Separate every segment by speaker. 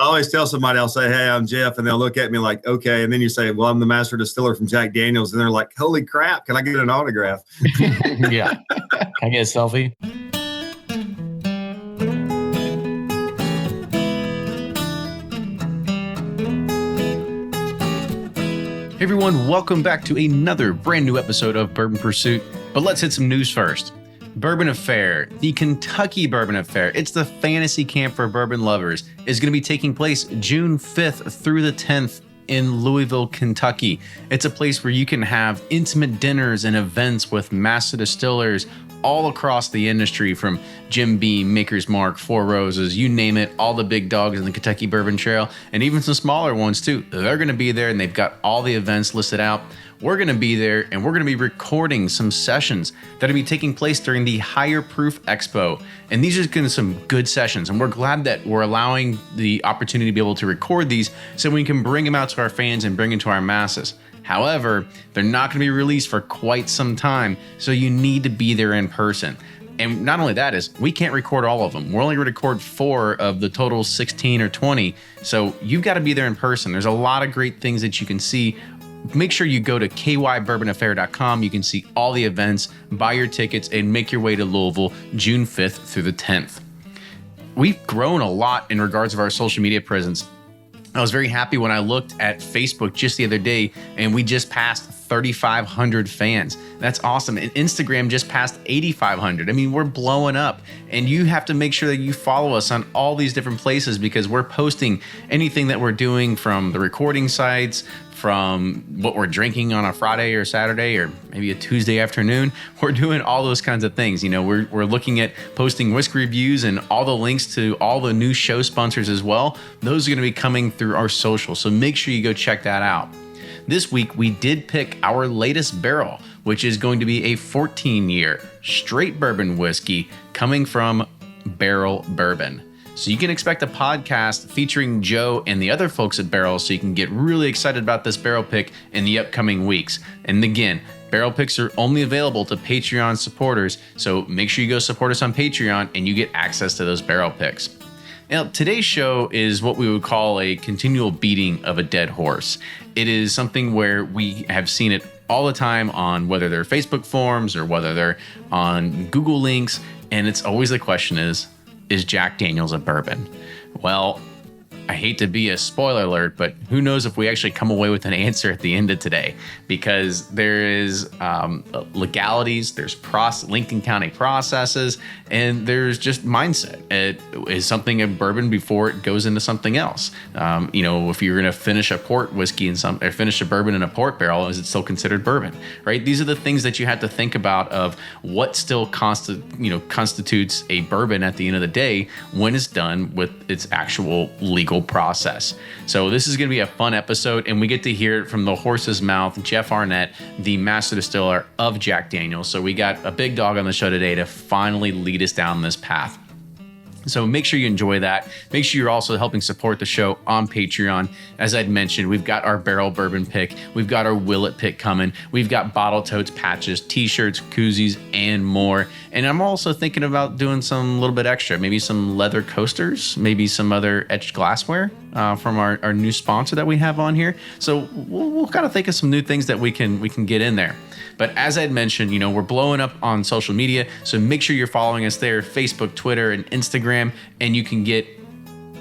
Speaker 1: I always tell somebody, I'll say, hey, I'm Jeff. And they'll look at me like, okay. And then you say, well, I'm the master distiller from Jack Daniels. And they're like, holy crap. Can I get an autograph?
Speaker 2: Yeah. Can I get a selfie? Hey everyone, welcome back to another brand new episode of Bourbon Pursuit. But let's hit some news first. Bourbon Affair, the Kentucky Bourbon Affair. It's the fantasy camp for bourbon lovers. Is going to be taking place June 5th through the 10th in Louisville, Kentucky. It's a place where you can have intimate dinners and events with master distillers all across the industry, from Jim Beam, Maker's Mark, Four Roses, you name it, all the big dogs in the Kentucky Bourbon Trail, and even some smaller ones too. They're going to be there, and they've got all the events listed out. We're going to be there, and we're going to be recording some sessions that will be taking place during the Higher Proof Expo. And these are going to be some good sessions, and we're glad that we're allowing the opportunity to be able to record these so we can bring them out to our fans and bring them to our masses. However, they're not going to be released for quite some time, so you need to be there in person. And not only that is, we can't record all of them. We're only going to record 4 of the total 16 or 20. So you've got to be there in person. There's a lot of great things that you can see. Make sure you go to kybourbonaffair.com. You can see all the events, buy your tickets, and make your way to Louisville June 5th through the 10th. We've grown a lot in regards of our social media presence. I was very happy when I looked at Facebook just the other day, and we just passed 3,500 fans. That's awesome. And Instagram just passed 8,500. I mean, we're blowing up, and you have to make sure that you follow us on all these different places, because we're posting anything that we're doing, from the recording sites, from what we're drinking on a Friday or Saturday or maybe a Tuesday afternoon. We're doing all those kinds of things. You know, we're looking at posting whiskey reviews and all the links to all the new show sponsors as well. Those are going to be coming through our social, so make sure you go check that out. This week, we did pick our latest barrel, which is going to be a 14-year straight bourbon whiskey coming from Barrel Bourbon. So you can expect a podcast featuring Joe and the other folks at Barrel, so you can get really excited about this barrel pick in the upcoming weeks. And again, barrel picks are only available to Patreon supporters, so make sure you go support us on Patreon and you get access to those barrel picks. Now, today's show is what we would call a continual beating of a dead horse. It is something where we have seen it all the time on whether they're Facebook forums or whether they're on Google links, and it's always the question is Jack Daniels a bourbon? Well, I hate to be a spoiler alert, but who knows if we actually come away with an answer at the end of today, because there is legalities, there's Lincoln County processes, and there's just mindset. It is something a bourbon before it goes into something else. If you're going to finish a port whiskey or finish a bourbon in a port barrel, is it still considered bourbon, right? These are the things that you have to think about of what still constitutes a bourbon at the end of the day when it's done with its actual legal process. So this is going to be a fun episode, and we get to hear it from the horse's mouth, Jeff Arnett, the master distiller of Jack Daniels. So we got a big dog on the show today to finally lead us down this path. So make sure you enjoy that. Make sure you're also helping support the show on Patreon. As I'd mentioned, we've got our barrel bourbon pick. We've got our Willet pick coming. We've got bottle totes, patches, t-shirts, koozies, and more. And I'm also thinking about doing some little bit extra, maybe some leather coasters, maybe some other etched glassware from our new sponsor that we have on here. So we'll kind of think of some new things that we can get in there. But as I'd mentioned, we're blowing up on social media, so make sure you're following us there, Facebook, Twitter, and Instagram, and you can get,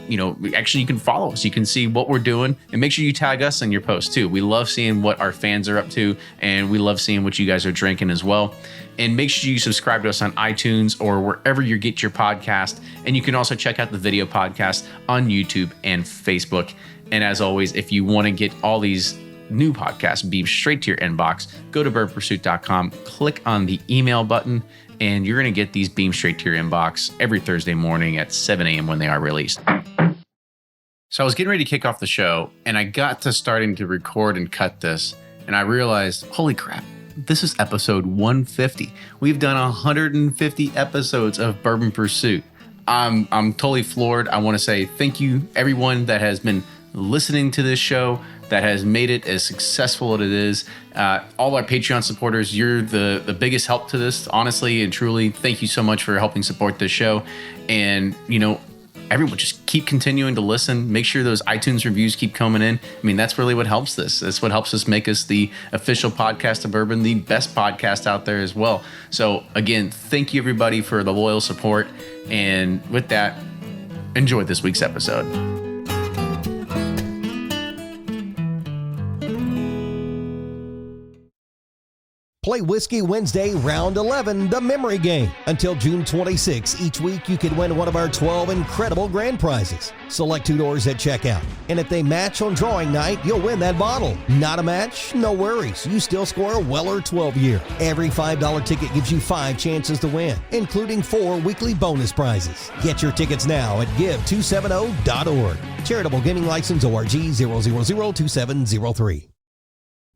Speaker 2: you can follow us. You can see what we're doing, and make sure you tag us in your posts too. We love seeing what our fans are up to, and we love seeing what you guys are drinking as well. And make sure you subscribe to us on iTunes or wherever you get your podcast. And you can also check out the video podcast on YouTube and Facebook. And as always, if you want to get all these new podcasts beamed straight to your inbox, go to bourbonpursuit.com, click on the email button, and you're going to get these beamed straight to your inbox every Thursday morning at 7 a.m. when they are released. So I was getting ready to kick off the show, and I got to starting to record and cut this, and I realized, holy crap, this is episode 150. We've done 150 episodes of Bourbon Pursuit. I'm totally floored. I want to say thank you, everyone that has been listening to this show, that has made it as successful as it is. All our Patreon supporters, you're the biggest help to this, honestly and truly. Thank you so much for helping support this show. And, everyone just keep continuing to listen. Make sure those iTunes reviews keep coming in. I mean, that's really what helps this. That's what helps us make us the official podcast of bourbon, the best podcast out there as well. So again, thank you everybody for the loyal support. And with that, enjoy this week's episode.
Speaker 3: Play Whiskey Wednesday Round 11, the memory game. Until June 26, each week you can win one of our 12 incredible grand prizes. Select 2 doors at checkout. And if they match on drawing night, you'll win that bottle. Not a match? No worries. You still score a Weller 12-year. Every $5 ticket gives you 5 chances to win, including 4 weekly bonus prizes. Get your tickets now at give270.org. Charitable Gaming License ORG 0002703.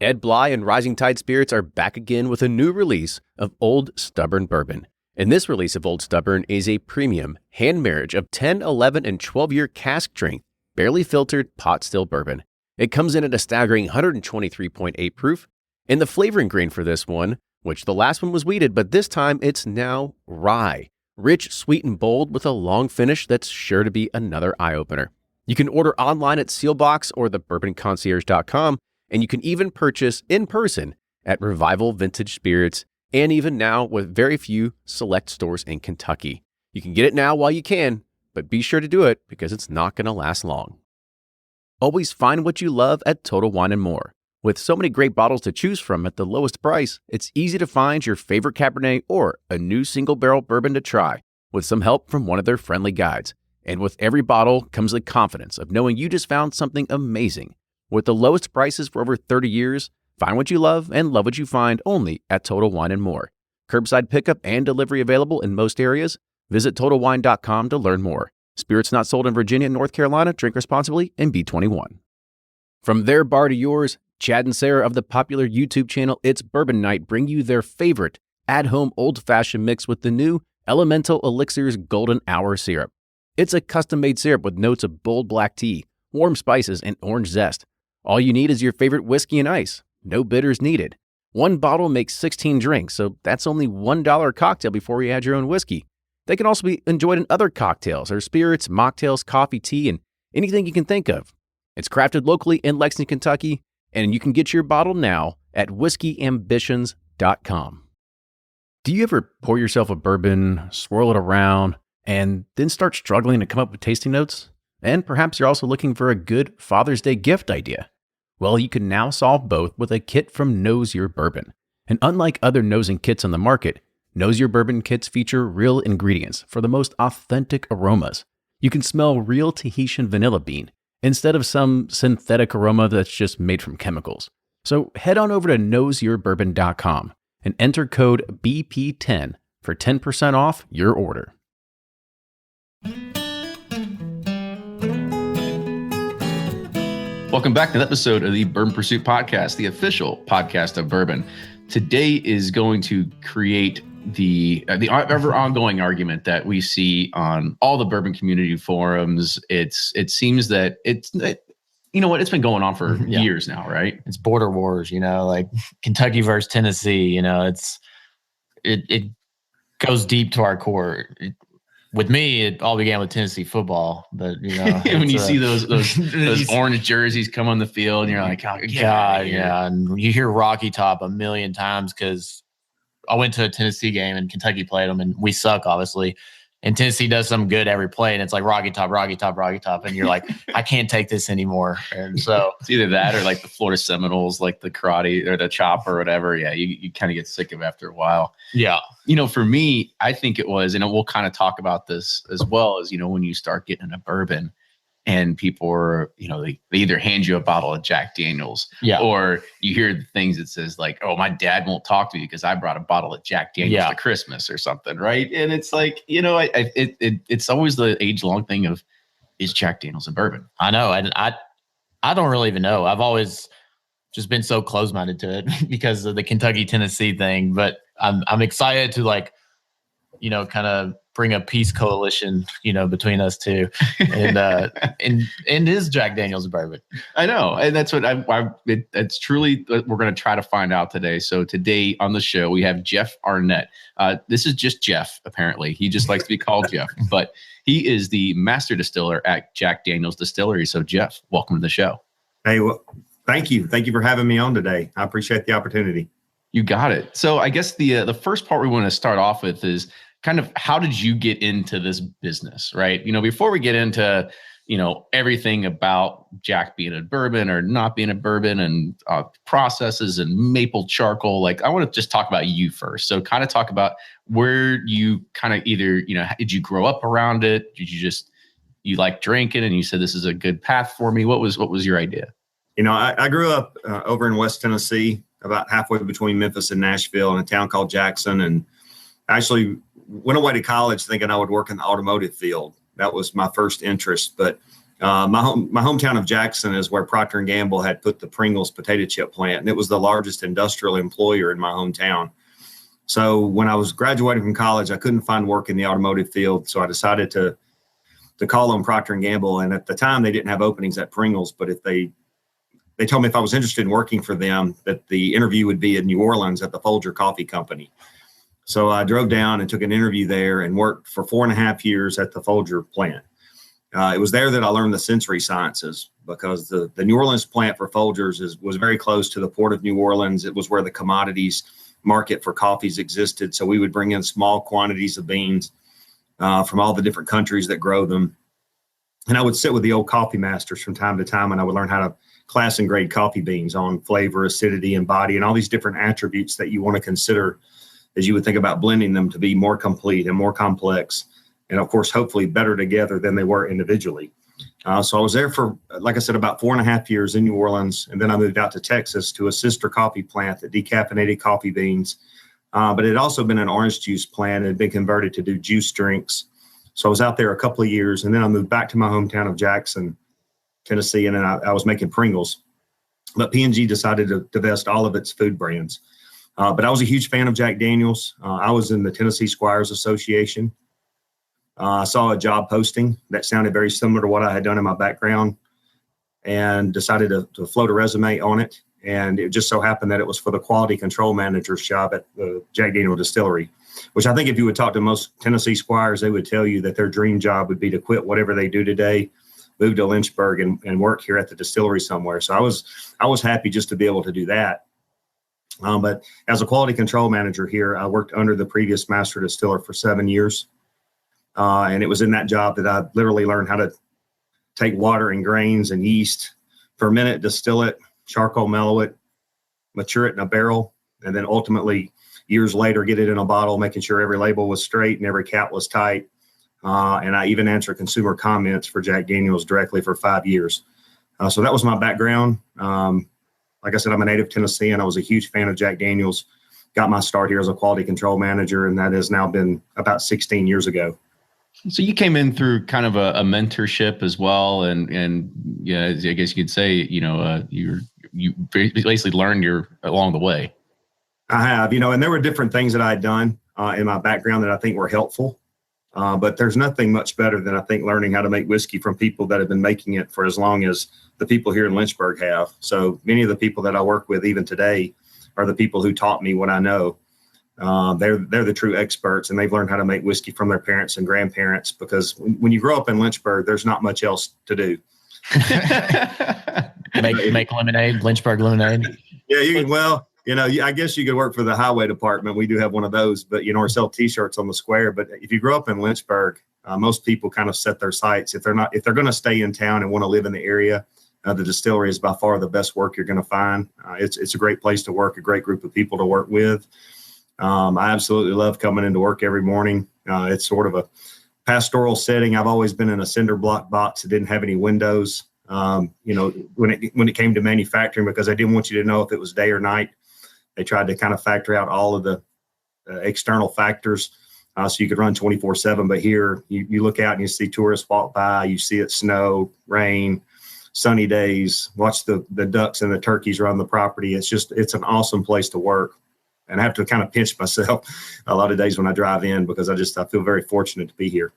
Speaker 4: Ed Bly and Rising Tide Spirits are back again with a new release of Old Stubborn Bourbon. And this release of Old Stubborn is a premium hand marriage of 10, 11, and 12-year cask strength, barely filtered pot still bourbon. It comes in at a staggering 123.8 proof. And the flavoring grain for this one, which the last one was wheated, but this time it's now rye. Rich, sweet, and bold with a long finish that's sure to be another eye-opener. You can order online at Sealbox or thebourbonconcierge.com. And you can even purchase in person at Revival Vintage Spirits, and even now with very few select stores in Kentucky. You can get it now while you can, but be sure to do it because it's not going to last long. Always find what you love at Total Wine & More. With so many great bottles to choose from at the lowest price, it's easy to find your favorite Cabernet or a new single barrel bourbon to try with some help from one of their friendly guides. And with every bottle comes the confidence of knowing you just found something amazing. With the lowest prices for over 30 years, find what you love and love what you find only at Total Wine & More. Curbside pickup and delivery available in most areas. Visit TotalWine.com to learn more. Spirits not sold in Virginia and North Carolina. Drink responsibly and be 21. From their bar to yours, Chad and Sarah of the popular YouTube channel It's Bourbon Night bring you their favorite at-home old-fashioned mix with the new Elemental Elixirs Golden Hour Syrup. It's a custom-made syrup with notes of bold black tea, warm spices, and orange zest. All you need is your favorite whiskey and ice. No bitters needed. One bottle makes 16 drinks, so that's only $1 a cocktail before you add your own whiskey. They can also be enjoyed in other cocktails or spirits, mocktails, coffee, tea, and anything you can think of. It's crafted locally in Lexington, Kentucky, and you can get your bottle now at whiskeyambitions.com. Do you ever pour yourself a bourbon, swirl it around, and then start struggling to come up with tasting notes? And perhaps you're also looking for a good Father's Day gift idea. Well, you can now solve both with a kit from Knows Your Bourbon. And unlike other nosing kits on the market, Knows Your Bourbon kits feature real ingredients for the most authentic aromas. You can smell real Tahitian vanilla bean instead of some synthetic aroma that's just made from chemicals. So head on over to knowsyourbourbon.com and enter code BP10 for 10% off your order.
Speaker 2: Welcome back to the episode of the Bourbon Pursuit Podcast, the official podcast of bourbon. Today is going to create the ever ongoing argument that we see on all the bourbon community forums. It seems that you know what, it's been going on for years now, right?
Speaker 5: It's border wars, like Kentucky versus Tennessee. It goes deep to our core. With me, it all began with Tennessee football, but
Speaker 2: when you see those orange jerseys come on the field, and you're like, oh,
Speaker 5: God, yeah. And you hear Rocky Top a million times because I went to a Tennessee game and Kentucky played them, and we suck, obviously. And Tennessee does some good every play, and it's like Rocky Top, Rocky Top, Rocky Top, and you're like, I can't take this anymore. And so
Speaker 2: it's either that or like the Florida Seminoles, like the karate or the chop or whatever. Yeah, you kind of get sick of it after a while.
Speaker 5: Yeah.
Speaker 2: For me, I think it was, and we'll kind of talk about this as well, as when you start getting a bourbon and people are, they either hand you a bottle of Jack Daniels, or you hear the things that says like, oh, my dad won't talk to me because I brought a bottle of Jack Daniels to Christmas or something, right? And it's like, it's always the age-long thing of, is Jack Daniels a bourbon?
Speaker 5: I know, I don't really even know. I've always just been so close-minded to it because of the Kentucky Tennessee thing, but I'm excited to kind of bring a peace coalition, between us two, and is Jack Daniel's bourbon.
Speaker 2: I know, and that's what it's truly what we're going to try to find out today. So today on the show we have Jeff Arnett. This is just Jeff. Apparently, he just likes to be called Jeff, but he is the master distiller at Jack Daniel's Distillery. So Jeff, welcome to the show.
Speaker 1: Hey, well, thank you for having me on today. I appreciate the opportunity.
Speaker 2: You got it. So I guess the first part we want to start off with is kind of how did you get into this business, right? Before we get into, everything about Jack being a bourbon or not being a bourbon and processes and maple charcoal, like I want to just talk about you first. So kind of talk about where you kind of either, did you grow up around it? Did you like drinking and you said, this is a good path for me? What was your idea?
Speaker 1: I grew up over in West Tennessee, about halfway between Memphis and Nashville, in a town called Jackson, and actually went away to college thinking I would work in the automotive field. That was my first interest. But my hometown of Jackson is where Procter & Gamble had put the Pringles potato chip plant, and it was the largest industrial employer in my hometown. So when I was graduating from college, I couldn't find work in the automotive field, so I decided to call on Procter & Gamble. And at the time, they didn't have openings at Pringles, but if they told me if I was interested in working for them, that the interview would be in New Orleans at the Folger Coffee Company. So I drove down and took an interview there and worked for 4.5 years at the Folger plant. It was there that I learned the sensory sciences, because the New Orleans plant for Folgers was very close to the port of New Orleans. It was where the commodities market for coffees existed. So we would bring in small quantities of beans from all the different countries that grow them. And I would sit with the old coffee masters from time to time, and I would learn how to class and grade coffee beans on flavor, acidity, and body, and all these different attributes that you want to consider as you would think about blending them to be more complete and more complex, and of course, hopefully better together than they were individually. So I was there for, like I said, about 4.5 years in New Orleans, and then I moved out to Texas to a sister coffee plant that decaffeinated coffee beans. But it had also been an orange juice plant. It had been converted to do juice drinks. So I was out there a couple of years, and then I moved back to my hometown of Jackson, Tennessee, and then I was making Pringles. But P&G decided to divest all of its food brands. But I was a huge fan of Jack Daniel's. I was in the Tennessee Squires Association. I saw a job posting that sounded very similar to what I had done in my background, and decided to float a resume on it. And it just so happened that it was for the quality control manager's job at the Jack Daniel Distillery, which I think if you would talk to most Tennessee Squires, they would tell you that their dream job would be to quit whatever they do today, move to Lynchburg and work here at the distillery somewhere. So I was happy just to be able to do that. But as a quality control manager here, I worked under the previous master distiller for 7 years. And it was in that job that I literally learned how to take water and grains and yeast, ferment it, distill it, charcoal mellow it, mature it in a barrel, and then ultimately years later get it in a bottle, making sure every label was straight and every cap was tight. And I even answered consumer comments for Jack Daniel's directly for 5 years. So that was my background. Like I said, I'm a native Tennessean. I was a huge fan of Jack Daniel's. Got my start here as a quality control manager, and that has now been about 16 years ago.
Speaker 2: So you came in through kind of a mentorship as well, and yeah, I guess you could say, you basically learned along the way.
Speaker 1: I have, and there were different things that I had done in my background that I think were helpful. But there's nothing much better than I think learning how to make whiskey from people that have been making it for as long as the people here in Lynchburg have. So many of the people that I work with even today are the people who taught me what I know. They're the true experts, and they've learned how to make whiskey from their parents and grandparents, because when you grow up in Lynchburg, there's not much else to do.
Speaker 5: make lemonade, Lynchburg lemonade.
Speaker 1: Yeah, I guess you could work for the highway department. We do have one of those, but, or sell T-shirts on the square. But if you grow up in Lynchburg, most people kind of set their sights. If they're going to stay in town and want to live in the area, the distillery is by far the best work you're going to find. It's a great place to work, a great group of people to work with. I absolutely love coming into work every morning. It's sort of a pastoral setting. I've always been in a cinder block box that didn't have any windows. When it came to manufacturing, because I didn't want you to know if it was day or night. They tried to kind of factor out all of the external factors so you could run 24/7. But here you look out and you see tourists walk by, you see it snow, rain, sunny days, watch the ducks and the turkeys around the property. It's an awesome place to work. and I have to kind of pinch myself a lot of days when I drive in because I feel very fortunate to be here.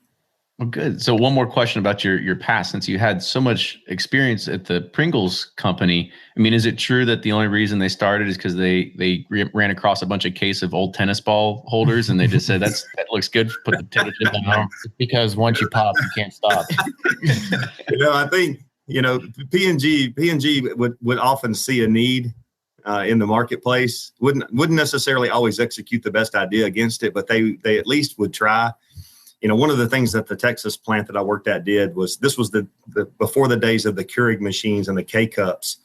Speaker 2: Well, good. So one more question about your past, since you had so much experience at the Pringles company. I mean, is it true that the only reason they started is because they ran across a bunch of case of old tennis ball holders and they just said, that looks good. Put the potato chip on.
Speaker 5: Because once you pop, you can't stop.
Speaker 1: I think, P&G would often see a need in the marketplace, wouldn't necessarily always execute the best idea against it, but they at least would try. One of the things that the Texas plant that I worked at did was, this was the before the days of the Keurig machines and the K-cups.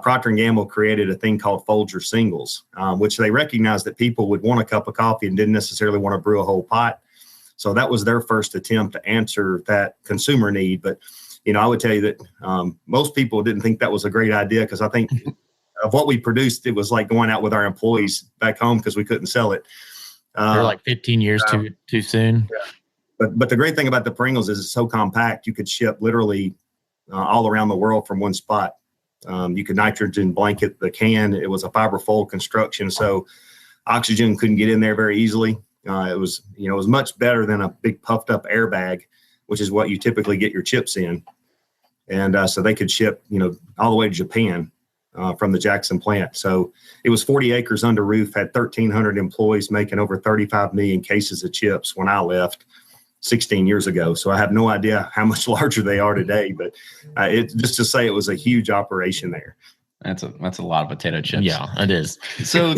Speaker 1: Procter & Gamble created a thing called Folger singles, which they recognized that people would want a cup of coffee and didn't necessarily want to brew a whole pot. So that was their first attempt to answer that consumer need. But, I would tell you that most people didn't think that was a great idea, because I think of what we produced, it was like going out with our employees back home because we couldn't sell it.
Speaker 5: They're like 15 years too soon.
Speaker 1: Yeah. But the great thing about the Pringles is it's so compact, you could ship literally all around the world from one spot. You could nitrogen blanket the can. It was a fiber fold construction, so oxygen couldn't get in there very easily. It was much better than a big puffed up airbag, which is what you typically get your chips in. And so they could ship, all the way to Japan from the Jackson plant. So it was 40 acres under roof, had 1,300 employees making over 35 million cases of chips when I left 16 years ago. So I have no idea how much larger they are today, but it just to say it was a huge operation there.
Speaker 2: That's a lot of potato chips.
Speaker 5: Yeah, it is.
Speaker 2: So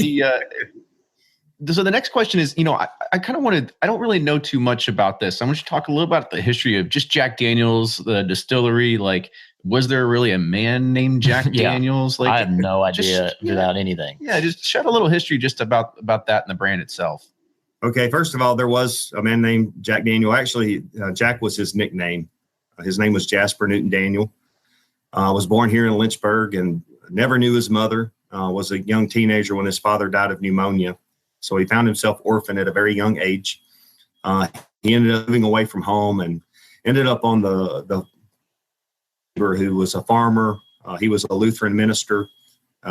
Speaker 2: so the next question is, I kind of wanted, I don't really know too much about this. I want you to talk a little about the history of just Jack Daniel's, the distillery. Like, was there really a man named Jack Daniels? Like,
Speaker 5: I have no idea about anything.
Speaker 2: Yeah, just shed a little history just about that and the brand itself.
Speaker 1: Okay, first of all, there was a man named Jack Daniel. Actually, Jack was his nickname. His name was Jasper Newton Daniel. Was born here in Lynchburg and never knew his mother. Was a young teenager when his father died of pneumonia. So he found himself orphaned at a very young age. He ended up moving away from home and ended up on the who was a farmer. He was a Lutheran minister.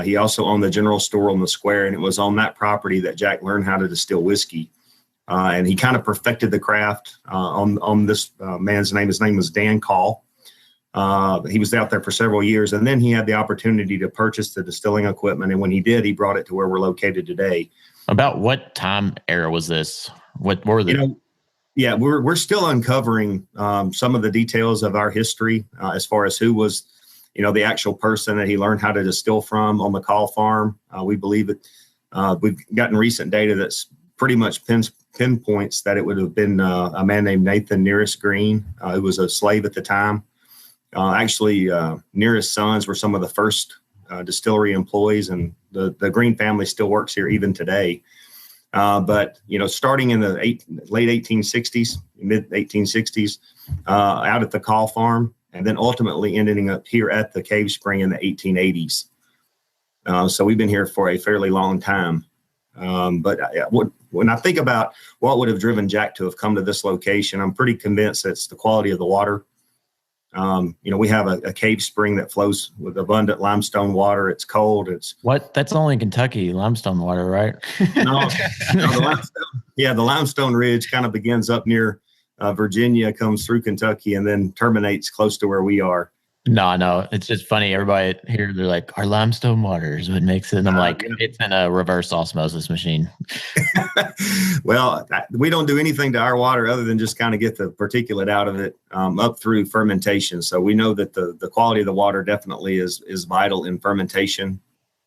Speaker 1: He also owned the general store on the square, and it was on that property that Jack learned how to distill whiskey. And he kind of perfected the craft on this man's name. His name was Dan Call. He was out there for several years, and then he had the opportunity to purchase the distilling equipment. And when he did, he brought it to where we're located today.
Speaker 5: About what time era was this? What were they?
Speaker 1: Yeah, we're still uncovering some of the details of our history as far as who was, the actual person that he learned how to distill from on the Call farm. We believe that we've gotten recent data that's pretty much pinpoints that it would have been a man named Nathan Nearest Green, who was a slave at the time. Actually, Nearest sons were some of the first distillery employees, and the Green family still works here even today. But starting in the late 1860s, mid 1860s, out at the Call farm, and then ultimately ending up here at the Cave Spring in the 1880s. So we've been here for a fairly long time. But when I think about what would have driven Jack to have come to this location, I'm pretty convinced it's the quality of the water. We have a cave spring that flows with abundant limestone water. It's cold.
Speaker 5: That's only in Kentucky, limestone water, right?
Speaker 1: No, the limestone ridge kind of begins up near Virginia, comes through Kentucky, and then terminates close to where we are.
Speaker 5: No, it's just funny. Everybody here, they're like, our limestone water is what makes it. And I'm like, it's in a reverse osmosis machine.
Speaker 1: Well, we don't do anything to our water other than just kind of get the particulate out of it up through fermentation. So we know that the quality of the water definitely is vital in fermentation.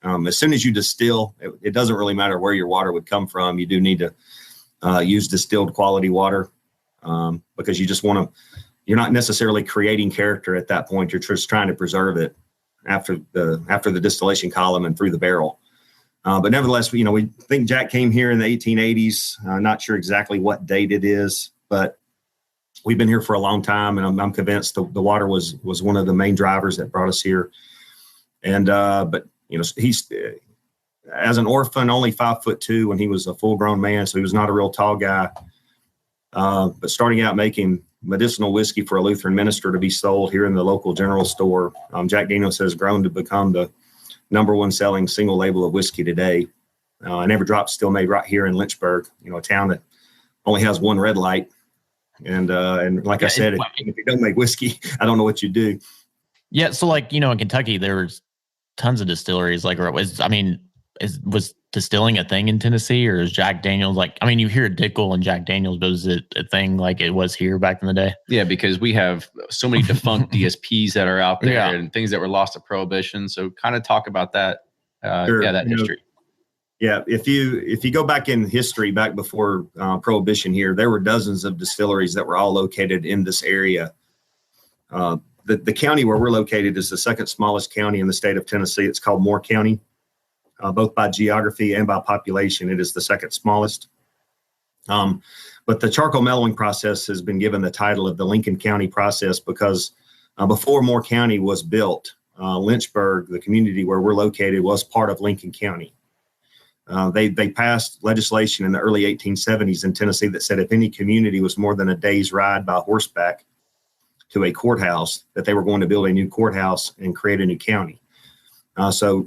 Speaker 1: As soon as you distill, it doesn't really matter where your water would come from. You do need to use distilled quality water because you just want to. You're not necessarily creating character at that point. You're just trying to preserve it after the distillation column and through the barrel. But nevertheless, we think Jack came here in the 1880s. Not sure exactly what date it is, but we've been here for a long time, and I'm convinced the water was one of the main drivers that brought us here. And but he's as an orphan, only 5'2" when he was a full-grown man, so he was not a real tall guy. But starting out making medicinal whiskey for a Lutheran minister to be sold here in the local general store, Jack Daniels has grown to become the #1 selling single label of whiskey today. and every drop's still made right here in Lynchburg, a town that only has one red light. And like I said, if you don't make whiskey, I don't know what you do.
Speaker 5: Yeah. So in Kentucky, there's tons of distilleries. Was distilling a thing in Tennessee, or is Jack Daniels you hear Dickel and Jack Daniels, but is it a thing like it was here back in the day?
Speaker 2: Yeah, because we have so many defunct DSPs that are out there
Speaker 5: Yeah.
Speaker 2: and things that were lost to prohibition. So kind of talk about that.
Speaker 1: Sure.
Speaker 2: That history.
Speaker 1: Yeah, if you go back in history, back before prohibition here, there were dozens of distilleries that were all located in this area. The county where we're located is the second smallest county in the state of Tennessee. It's called Moore County. Both by geography and by population, it is the second smallest. But the charcoal mellowing process has been given the title of the Lincoln County process because before Moore County was built, Lynchburg, the community where we're located, was part of Lincoln County. They passed legislation in the early 1870s in Tennessee that said if any community was more than a day's ride by horseback to a courthouse, that they were going to build a new courthouse and create a new county. So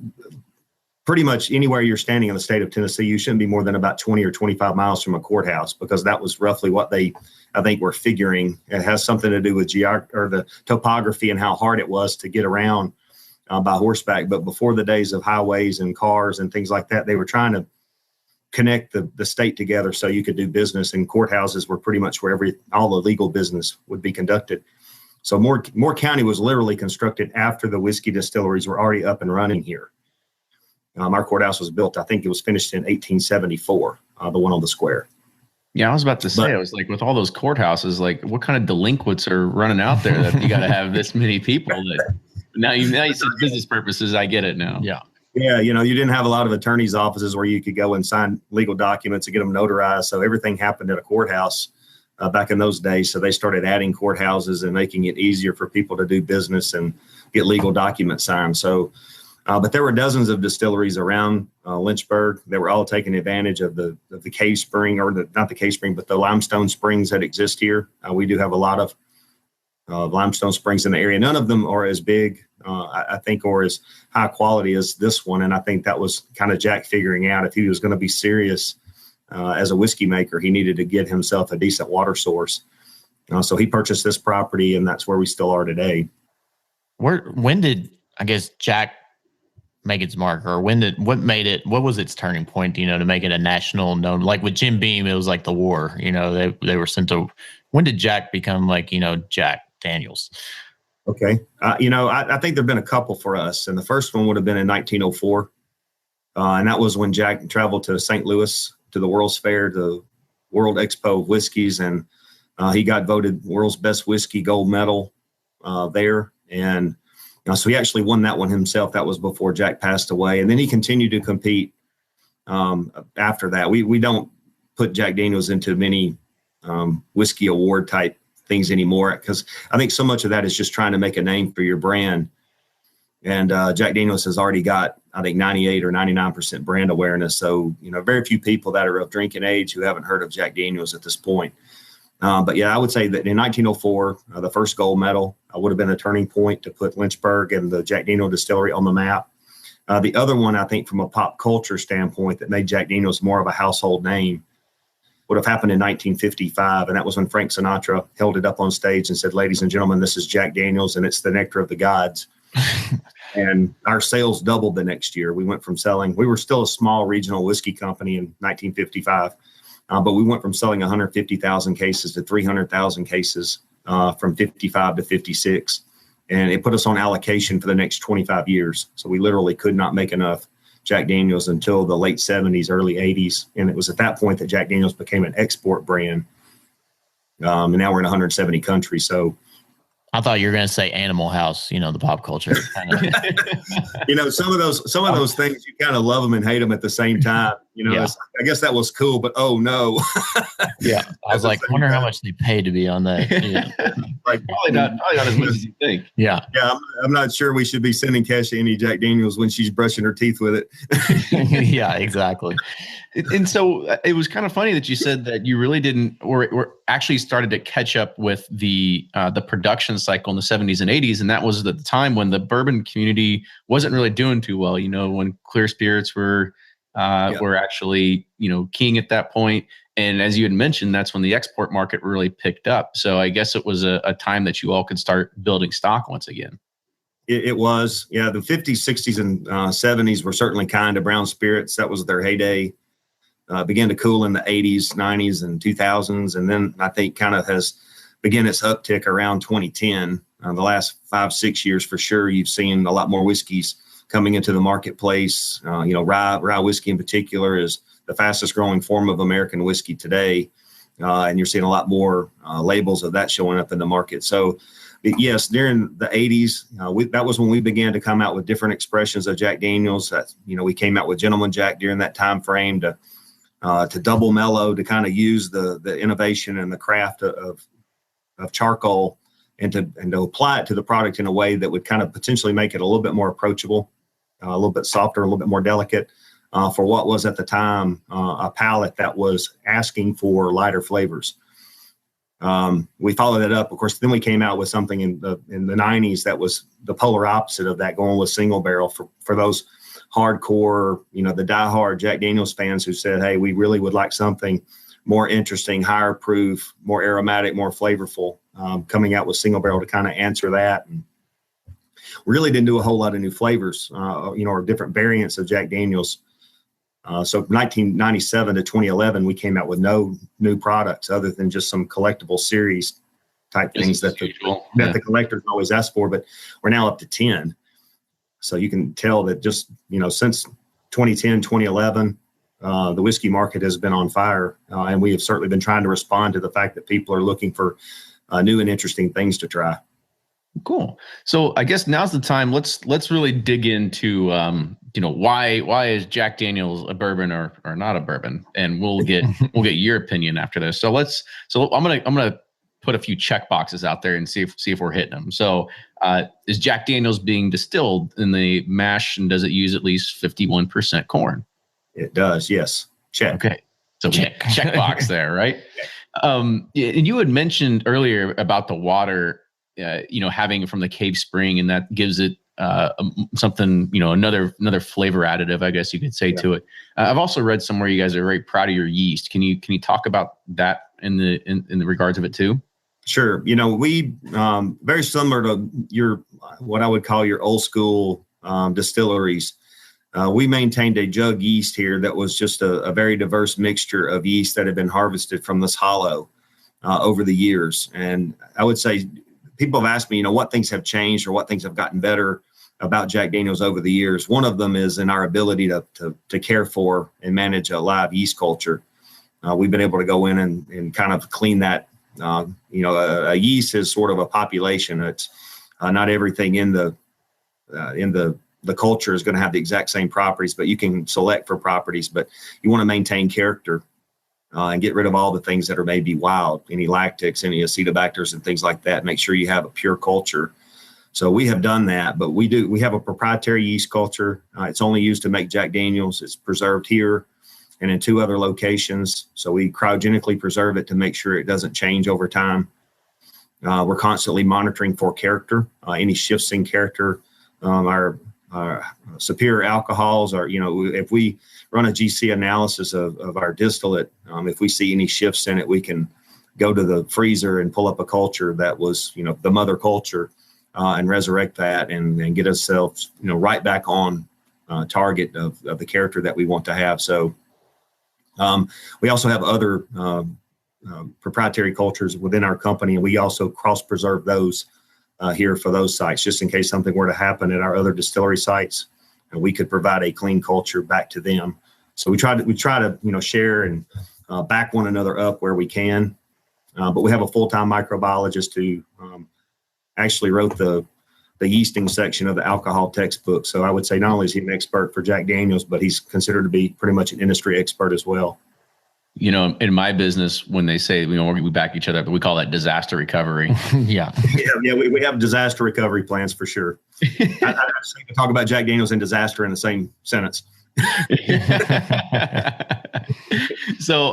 Speaker 1: pretty much anywhere you're standing in the state of Tennessee, you shouldn't be more than about 20 or 25 miles from a courthouse, because that was roughly what I think, were figuring. It has something to do with the topography and how hard it was to get around by horseback. But before the days of highways and cars and things like that, they were trying to connect the state together so you could do business, and courthouses were pretty much where all the legal business would be conducted. So Moore County was literally constructed after the whiskey distilleries were already up and running here. Our courthouse was built, I think it was finished in 1874, the one on the square.
Speaker 2: Yeah, I was about to say, I was like, with all those courthouses, like what kind of delinquents are running out there that you got to have this many people? Now you see business purposes. I get it now.
Speaker 5: Yeah.
Speaker 1: Yeah, you didn't have a lot of attorneys' offices where you could go and sign legal documents and get them notarized. So everything happened at a courthouse back in those days. So they started adding courthouses and making it easier for people to do business and get legal documents signed. So, but there were dozens of distilleries around Lynchburg that were all taking advantage of the cave spring, or not the cave spring, but the limestone springs that exist here. We do have a lot of limestone springs in the area. None of them are as big, I think, or as high quality as this one. And I think that was kind of Jack figuring out if he was going to be serious as a whiskey maker, he needed to get himself a decent water source. So he purchased this property, and that's where we still are today.
Speaker 5: When did, I guess, Jack make its mark, or what was its turning point, to make it a national known? Like with Jim Beam, it was like the war, they were sent to. When did Jack become Jack Daniels?
Speaker 1: Okay. I think there've been a couple for us, and the first one would have been in 1904. And that was when Jack traveled to St. Louis to the World's Fair, the World Expo of Whiskeys, and he got voted world's best whiskey gold medal there. And so he actually won that one himself. That was before Jack passed away. And then he continued to compete after that. We don't put Jack Daniels into many whiskey award type things anymore, because I think so much of that is just trying to make a name for your brand. And Jack Daniels has already got, I think, 98 or 99% brand awareness. So, very few people that are of drinking age who haven't heard of Jack Daniels at this point. But yeah, I would say that in 1904, the first gold medal would have been a turning point to put Lynchburg and the Jack Daniel distillery on the map. The other one, I think, from a pop culture standpoint, that made Jack Daniels more of a household name would have happened in 1955. And that was when Frank Sinatra held it up on stage and said, "Ladies and gentlemen, this is Jack Daniels, and it's the nectar of the gods." And our sales doubled the next year. We went from we were still a small regional whiskey company in 1955, but we went from selling 150,000 cases to 300,000 cases from 55 to 56. And it put us on allocation for the next 25 years. So we literally could not make enough Jack Daniels until the late 70s, early 80s. And it was at that point that Jack Daniels became an export brand. And now we're in 170 countries. So
Speaker 5: I thought you were going to say Animal House, the pop culture.
Speaker 1: Some of those things, you kind of love them and hate them at the same time.
Speaker 5: Yeah.
Speaker 1: I guess that was cool, but oh no.
Speaker 5: Yeah. I was like, wonder how much they paid to be on that. Yeah.
Speaker 2: Probably not as much as you think.
Speaker 5: Yeah.
Speaker 1: Yeah. I'm not sure we should be sending Kesha any Jack Daniels when she's brushing her teeth with it.
Speaker 5: Yeah, exactly.
Speaker 2: And so it was kind of funny that you said that you really didn't, or actually started to catch up with the production cycle in the 70s and 80s. And that was the time when the bourbon community wasn't really doing too well, when clear spirits were were actually, king at that point. And as you had mentioned, that's when the export market really picked up. So I guess it was a time that you all could start building stock once again.
Speaker 1: It was, yeah. The 50s, 60s, and 70s were certainly kind of brown spirits. That was their heyday. Began to cool in the 80s, 90s, and 2000s. And then I think kind of has begun its uptick around 2010. The last 5-6 years for sure, you've seen a lot more whiskeys coming into the marketplace. Rye whiskey in particular is the fastest growing form of American whiskey today. And you're seeing a lot more labels of that showing up in the market. So yes, during the 80s, that was when we began to come out with different expressions of Jack Daniels. We came out with Gentleman Jack during that time frame to double mellow, to kind of use the innovation and the craft of charcoal and to apply it to the product in a way that would kind of potentially make it a little bit more approachable, a little bit softer, a little bit more delicate for what was at the time a palate that was asking for lighter flavors. We followed that up, of course. Then we came out with something in the 90s that was the polar opposite of that, going with single barrel for those hardcore, the diehard Jack Daniels fans who said, hey, we really would like something more interesting, higher proof, more aromatic, more flavorful, coming out with single barrel to kind of answer that. And we really didn't do a whole lot of new flavors, or different variants of Jack Daniels. So 1997 to 2011, we came out with no new products other than just some collectible series type things that the collectors always ask for, but we're now up to 10. So you can tell that just, since 2010, 2011, the whiskey market has been on fire. And we have certainly been trying to respond to the fact that people are looking for new and interesting things to try.
Speaker 2: Cool. So I guess now's the time. Let's really dig into, why is Jack Daniels a bourbon or not a bourbon? And we'll get your opinion after this. So I'm gonna put a few check boxes out there and see if we're hitting them. So is Jack Daniels being distilled in the mash, and does it use at least 51% corn?
Speaker 1: It does. Yes. Check.
Speaker 2: Okay. So check box there, right? And you had mentioned earlier about the water, having from the cave spring, and that gives it something, another flavor additive, I guess you could say, to it. I've also read somewhere you guys are very proud of your yeast. Can you talk about that in the regards of it too?
Speaker 1: Sure. We very similar to what I would call your old school distilleries. We maintained a jug yeast here that was just a very diverse mixture of yeast that had been harvested from this hollow over the years. And I would say people have asked me, what things have changed or what things have gotten better about Jack Daniels over the years. One of them is in our ability to care for and manage a live yeast culture. We've been able to go in and kind of clean that. A yeast is sort of a population. It's not everything in the culture is going to have the exact same properties, but you can select for properties. But you want to maintain character and get rid of all the things that are maybe wild, any lactics, any acetobacters and things like that. Make sure you have a pure culture. So we have done that, but we have a proprietary yeast culture. It's only used to make Jack Daniels. It's preserved here and in 2 other locations. So we cryogenically preserve it to make sure it doesn't change over time. We're constantly monitoring for character, any shifts in character. Our superior alcohols are, if we run a GC analysis of our distillate, if we see any shifts in it, we can go to the freezer and pull up a culture that was, the mother culture, and resurrect that and get ourselves, right back on target of the character that we want to have. So we also have other proprietary cultures within our company, and we also cross-preserve those here for those sites, just in case something were to happen at our other distillery sites, and we could provide a clean culture back to them. So we try to share and back one another up where we can. But we have a full-time microbiologist who actually wrote the yeasting section of the alcohol textbook. So I would say not only is he an expert for Jack Daniels, but he's considered to be pretty much an industry expert as well.
Speaker 2: In my business, when they say, we back each other up, we call that disaster recovery.
Speaker 5: Yeah.
Speaker 1: We have disaster recovery plans for sure. I talk about Jack Daniels and disaster in the same sentence.
Speaker 2: So,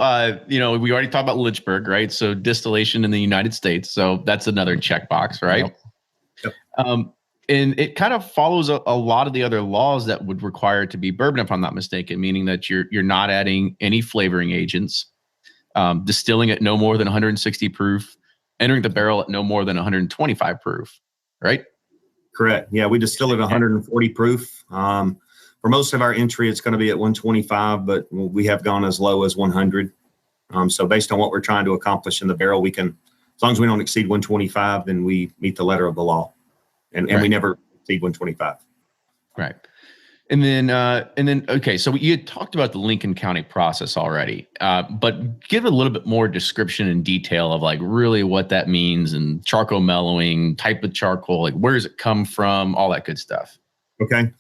Speaker 2: we already talked about Lynchburg, right? So distillation in the United States. So that's another checkbox, right?
Speaker 1: Yep.
Speaker 2: And it kind of follows a lot of the other laws that would require it to be bourbon, if I'm not mistaken, meaning that you're not adding any flavoring agents, distilling at no more than 160 proof, entering the barrel at no more than 125 proof, right?
Speaker 1: Correct. Yeah, we distill at 140 proof. For most of our entry, it's going to be at 125, but we have gone as low as 100. So based on what we're trying to accomplish in the barrel, we can, as long as we don't exceed 125, then we meet the letter of the law. And we never exceed 125.
Speaker 2: Right. And then, okay. So you had talked about the Lincoln County process already, but give a little bit more description and detail of like really what that means and charcoal mellowing, type of charcoal, like where does it come from, all that good stuff.
Speaker 1: Okay.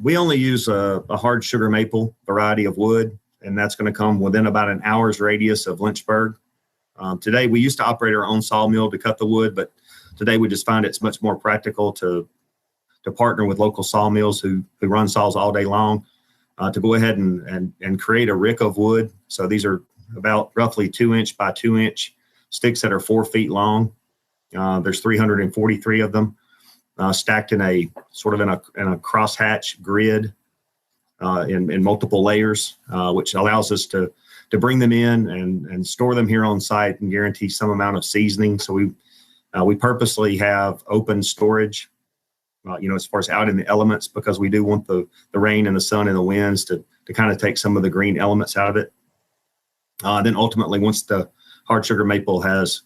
Speaker 1: We only use a hard sugar maple variety of wood, and that's going to come within about an hour's radius of Lynchburg. Today, we used to operate our own sawmill to cut the wood, but today we just find it's much more practical to partner with local sawmills who run saws all day long, to go ahead and create a rick of wood. So these are about roughly 2-inch by 2-inch sticks that are 4 feet long. There's 343 of them stacked in a sort of in a crosshatch grid in multiple layers, which allows us to bring them in and store them here on site and guarantee some amount of seasoning. So we purposely have open storage, as far as out in the elements, because we do want the rain and the sun and the winds to kind of take some of the green elements out of it. Then ultimately, once the hard sugar maple has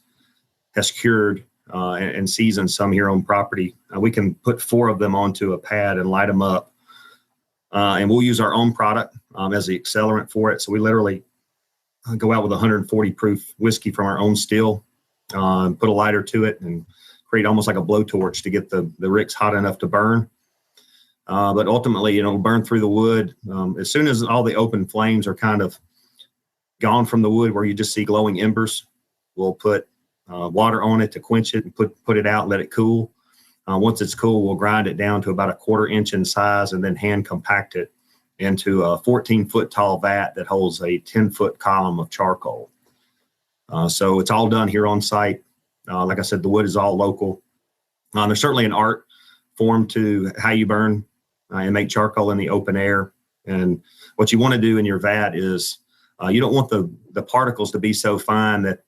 Speaker 1: cured and seasoned some here on property, we can put 4 of them onto a pad and light them up. And we'll use our own product as the accelerant for it. So we literally go out with 140 proof whiskey from our own still, put a lighter to it, and create almost like a blowtorch to get the ricks hot enough to burn. But ultimately, burn through the wood. As soon as all the open flames are kind of gone from the wood, where you just see glowing embers, we'll put water on it to quench it and put it out and let it cool. Once it's cool, we'll grind it down to about a 1/4 inch in size and then hand compact it into a 14-foot tall vat that holds a 10-foot column of charcoal. So it's all done here on site. Like I said, the wood is all local. There's certainly an art form to how you burn and make charcoal in the open air. And what you want to do in your vat is you don't want the particles to be so fine that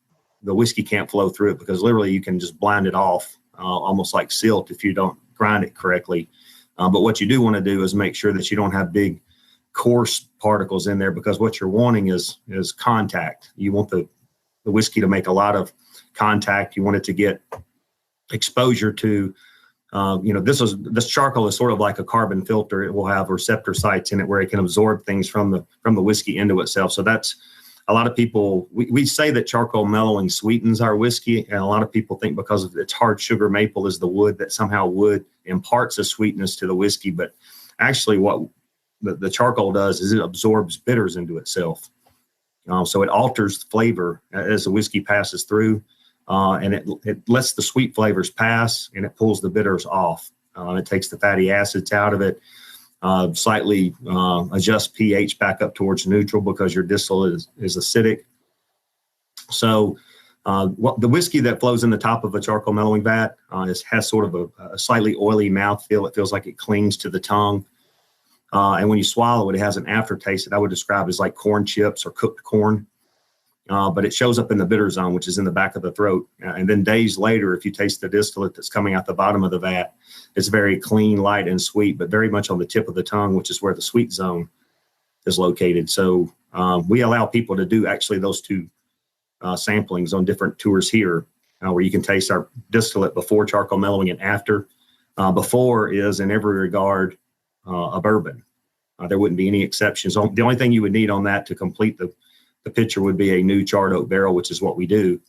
Speaker 1: the whiskey can't flow through it, because literally you can just blind it off, almost like silt if you don't grind it correctly. But what you do want to do is make sure that you don't have big coarse particles in there, because what you're wanting is contact. You want the whiskey to make a lot of contact. You want it to get exposure to, this charcoal is sort of like a carbon filter. It will have receptor sites in it where it can absorb things from the whiskey into itself. So that's a lot of people, we say that charcoal mellowing sweetens our whiskey, and a lot of people think because of its hard sugar maple is the wood, that somehow wood imparts a sweetness to the whiskey. But actually what the charcoal does is it absorbs bitters into itself. So it alters the flavor as the whiskey passes through, and it lets the sweet flavors pass, and it pulls the bitters off. It takes the fatty acids out of it, slightly adjust pH back up towards neutral, because your distillate is acidic. So the whiskey that flows in the top of a charcoal mellowing vat has sort of a slightly oily mouthfeel. It feels like it clings to the tongue. And when you swallow it, it has an aftertaste that I would describe as like corn chips or cooked corn. But it shows up in the bitter zone, which is in the back of the throat. And then days later, if you taste the distillate that's coming out the bottom of the vat, it's very clean, light, and sweet, but very much on the tip of the tongue, which is where the sweet zone is located. So we allow people to do actually those 2 samplings on different tours here, where you can taste our distillate before charcoal mellowing and after. Before is, in every regard, a bourbon. There wouldn't be any exceptions. The only thing you would need on that to complete the picture would be a new charred oak barrel, which is what we do.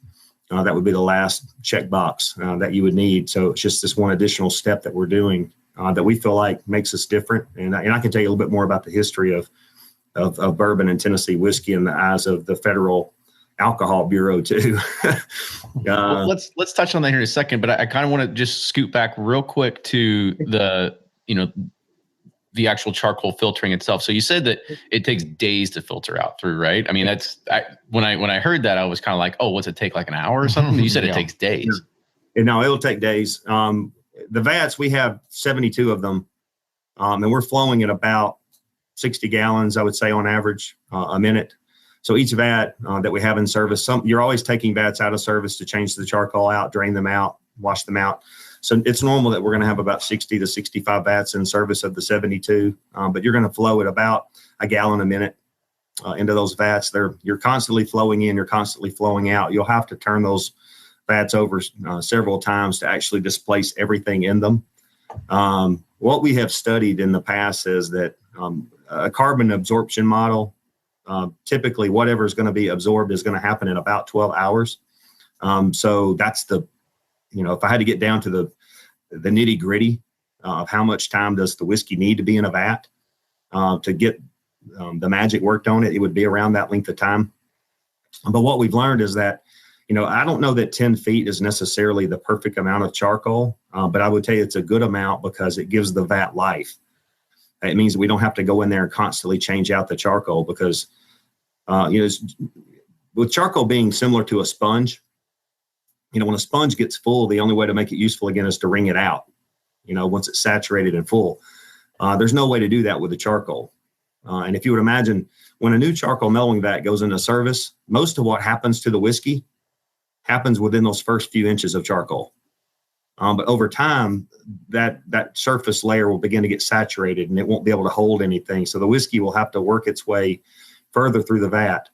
Speaker 1: That would be the last checkbox that you would need. So it's just this one additional step that we're doing that we feel like makes us different. And I can tell you a little bit more about the history of bourbon and Tennessee whiskey in the eyes of the Federal Alcohol Bureau too.
Speaker 2: Well, let's touch on that here in a second, but I kind of want to just scoot back real quick to the actual charcoal filtering itself. So you said that it takes days to filter out through, right? I mean, when I heard that, I was kind of like, oh, what's it take, like an hour or something? You said it takes days.
Speaker 1: No, it'll take days. the vats, we have 72 of them, and we're flowing at about 60 gallons, I would say, on average a minute. So each vat that we have in service, you're always taking vats out of service to change the charcoal out, drain them out, wash them out. So it's normal that we're going to have about 60 to 65 vats in service of the 72, but you're going to flow at about a gallon a minute into those vats. You're constantly flowing in, you're constantly flowing out. You'll have to turn those vats over several times to actually displace everything in them. What we have studied in the past is that a carbon absorption model, typically whatever is going to be absorbed is going to happen in about 12 hours. So that's if I had to get down to the nitty gritty of how much time does the whiskey need to be in a vat to get the magic worked on it, it would be around that length of time. But what we've learned is that, I don't know that 10 feet is necessarily the perfect amount of charcoal, but I would tell you it's a good amount because it gives the vat life. It means that we don't have to go in there and constantly change out the charcoal because, with charcoal being similar to a sponge, when a sponge gets full, the only way to make it useful again is to wring it out, once it's saturated and full. There's no way to do that with the charcoal. And if you would imagine when a new charcoal mellowing vat goes into service, most of what happens to the whiskey happens within those first few inches of charcoal. But over time, that surface layer will begin to get saturated and it won't be able to hold anything. So the whiskey will have to work its way further through the vat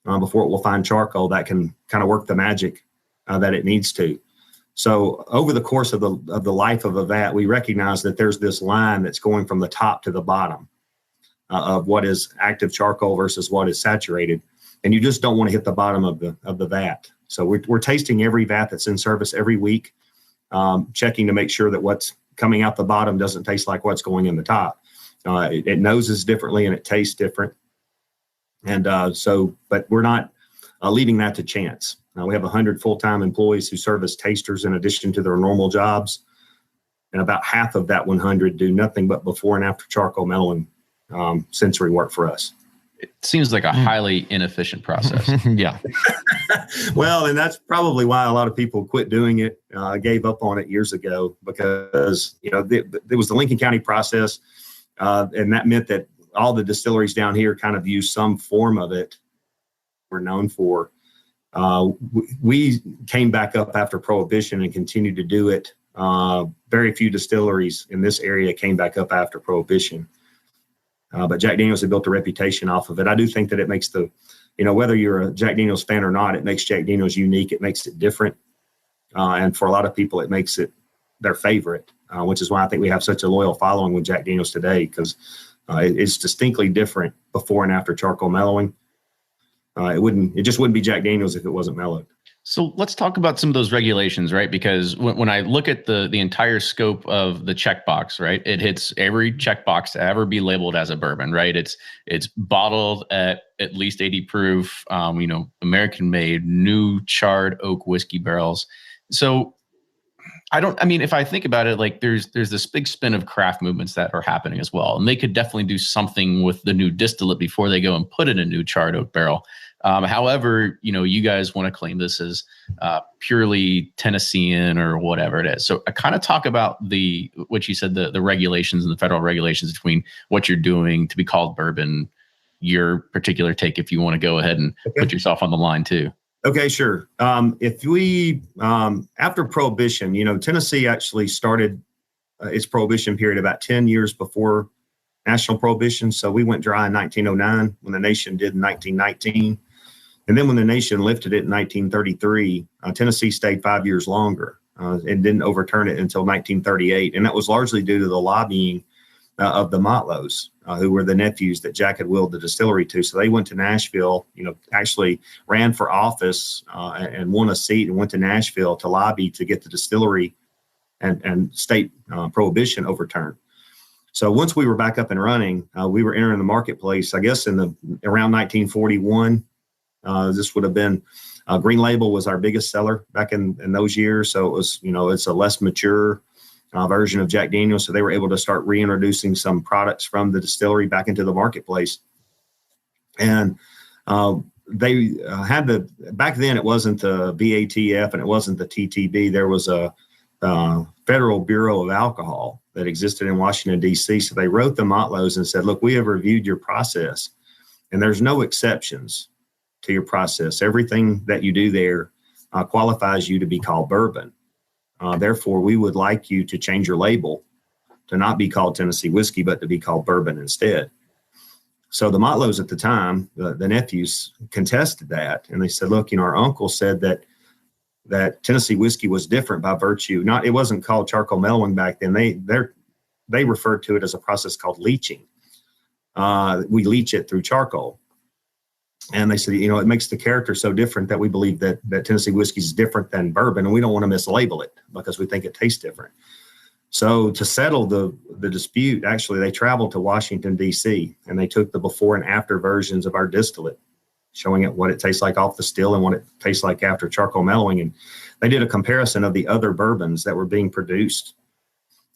Speaker 1: before it will find charcoal that can kind of work the magic that it needs to. So over the course of the life of a vat, we recognize that there's this line that's going from the top to the bottom of what is active charcoal versus what is saturated. And you just don't want to hit the bottom of the vat. So we're tasting every vat that's in service every week, checking to make sure that what's coming out the bottom doesn't taste like what's going in the top. It noses differently and it tastes different. And but we're not leaving that to chance. We have 100 full-time employees who serve as tasters in addition to their normal jobs. And about half of that 100 do nothing but before and after charcoal mellowing sensory work for us.
Speaker 2: It seems like a highly inefficient process.
Speaker 5: Yeah.
Speaker 1: Well, and that's probably why a lot of people quit doing it, gave up on it years ago because, there was the Lincoln County process. And that meant that all the distilleries down here kind of use some form of it we're known for. We came back up after Prohibition and continued to do it. Very few distilleries in this area came back up after Prohibition. But Jack Daniel's had built a reputation off of it. I do think that it makes whether you're a Jack Daniel's fan or not, it makes Jack Daniel's unique. It makes it different. And for a lot of people, it makes it their favorite, which is why I think we have such a loyal following with Jack Daniel's today, because it's distinctly different before and after charcoal mellowing. It just wouldn't be Jack Daniel's if it wasn't mellowed.
Speaker 2: So let's talk about some of those regulations, right? Because when I look at the entire scope of the checkbox, right, it hits every checkbox to ever be labeled as a bourbon, right? It's bottled at least 80 proof, American made, new charred oak whiskey barrels. So if I think about it, like there's this big spin of craft movements that are happening as well. And they could definitely do something with the new distillate before they go and put in a new charred oak barrel. However, you guys want to claim this as purely Tennessean or whatever it is. So I kind of talk about what you said, the regulations and the federal regulations between what you're doing to be called bourbon, your particular take, if you want to go ahead and put yourself on the line too.
Speaker 1: Okay, sure. If we, after Prohibition, Tennessee actually started its Prohibition period about 10 years before national Prohibition. So we went dry in 1909 when the nation did in 1919. And then when the nation lifted it in 1933, Tennessee stayed 5 years longer and didn't overturn it until 1938. And that was largely due to the lobbying of the Motlows, who were the nephews that Jack had willed the distillery to. So they went to Nashville, actually ran for office and won a seat and went to Nashville to lobby to get the distillery and state prohibition overturned. So once we were back up and running, we were entering the marketplace, I guess, around 1941. This would have been Green Label was our biggest seller back in those years. So it was, it's a less mature version of Jack Daniel's. So they were able to start reintroducing some products from the distillery back into the marketplace. And they had back then it wasn't the BATF and it wasn't the TTB. There was a Federal Bureau of Alcohol that existed in Washington, D.C. So they wrote the Motlows and said, look, we have reviewed your process, and there's no exceptions to your process. Everything that you do there qualifies you to be called bourbon. Therefore, we would like you to change your label to not be called Tennessee whiskey, but to be called bourbon instead. So the Motlows at the time, the nephews, contested that. And they said, look, our uncle said that Tennessee whiskey was different by virtue. It wasn't called charcoal mellowing back then. They referred to it as a process called leaching. We leach it through charcoal. And they said, it makes the character so different that we believe that Tennessee whiskey is different than bourbon, and we don't want to mislabel it because we think it tastes different. So to settle the dispute, actually, they traveled to Washington, D.C., and they took the before and after versions of our distillate, showing it what it tastes like off the still and what it tastes like after charcoal mellowing. And they did a comparison of the other bourbons that were being produced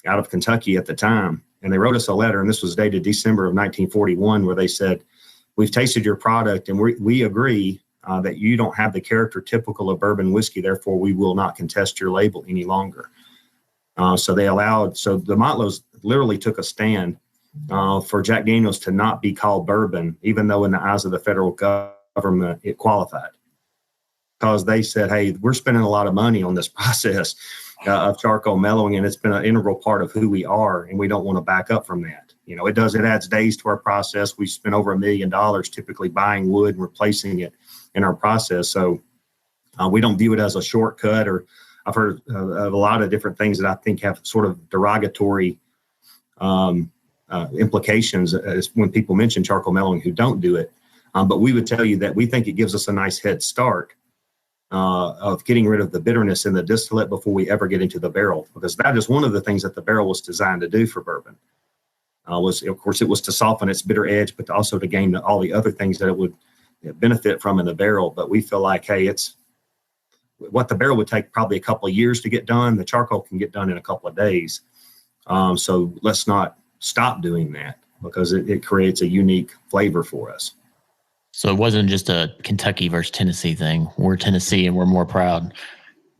Speaker 1: out of Kentucky at the time. And they wrote us a letter, and this was dated December of 1941, where they said, we've tasted your product, and we agree that you don't have the character typical of bourbon whiskey. Therefore, we will not contest your label any longer. So the Motlows literally took a stand for Jack Daniel's to not be called bourbon, even though in the eyes of the federal government it qualified. Because they said, hey, we're spending a lot of money on this process of charcoal mellowing, and it's been an integral part of who we are, and we don't want to back up from that. It adds days to our process. We spend over $1 million typically buying wood and replacing it in our process. So we don't view it as a shortcut, or I've heard of a lot of different things that I think have sort of derogatory implications as when people mention charcoal mellowing who don't do it. But we would tell you that we think it gives us a nice head start of getting rid of the bitterness in the distillate before we ever get into the barrel, because that is one of the things that the barrel was designed to do for bourbon. It was to soften its bitter edge, but also to gain all the other things that it would benefit from in the barrel. But we feel like, hey, it's what the barrel would take probably a couple of years to get done. The charcoal can get done in a couple of days. So let's not stop doing that, because it creates a unique flavor for us.
Speaker 5: So it wasn't just a Kentucky versus Tennessee thing. We're Tennessee and we're more proud.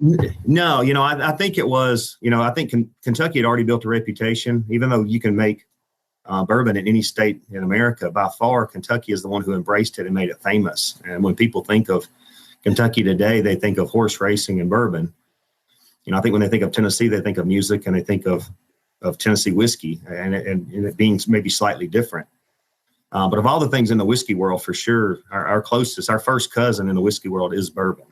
Speaker 1: No, I think it was, I think Kentucky had already built a reputation, even though you can make bourbon in any state in America. By far, Kentucky is the one who embraced it and made it famous. And when people think of Kentucky today, they think of horse racing and bourbon. I think when they think of Tennessee, they think of music, and they think of Tennessee whiskey, and it being maybe slightly different. But of all the things in the whiskey world, for sure, our first cousin in the whiskey world is bourbon.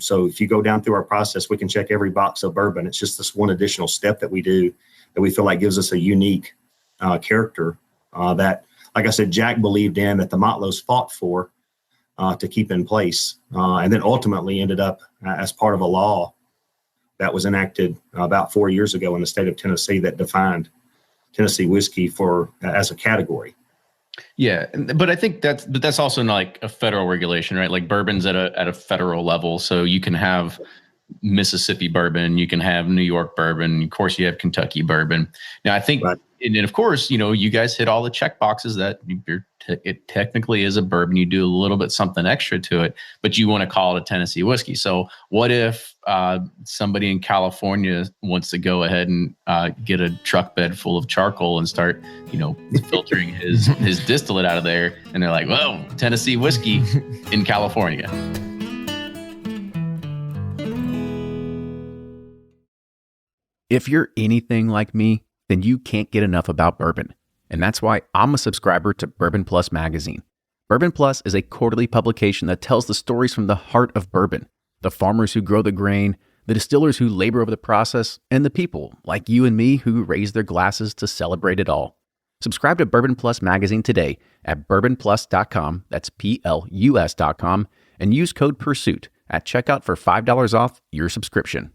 Speaker 1: So if you go down through our process, we can check every box of bourbon. It's just this one additional step that we do that we feel like gives us a unique character that, like I said, Jack believed in, that the Motlows fought for to keep in place, and then ultimately ended up as part of a law that was enacted about 4 years ago in the state of Tennessee that defined Tennessee whiskey as a category.
Speaker 2: Yeah, but I think that's also like a federal regulation, right? Like bourbon's at a federal level, so you can have Mississippi bourbon, you can have New York bourbon, of course you have Kentucky bourbon. Now I think, right. And of course, you guys hit all the check boxes that it technically is a bourbon. You do a little bit something extra to it, but you want to call it a Tennessee whiskey. So what if somebody in California wants to go ahead and get a truck bed full of charcoal and start, filtering his distillate out of there, and they're like, "Well, Tennessee whiskey in California."
Speaker 4: If you're anything like me, then you can't get enough about bourbon. And that's why I'm a subscriber to Bourbon Plus magazine. Bourbon Plus is a quarterly publication that tells the stories from the heart of bourbon, the farmers who grow the grain, the distillers who labor over the process, and the people like you and me who raise their glasses to celebrate it all. Subscribe to Bourbon Plus magazine today at bourbonplus.com, that's PLUS.com, and use code PURSUIT at checkout for $5 off your subscription.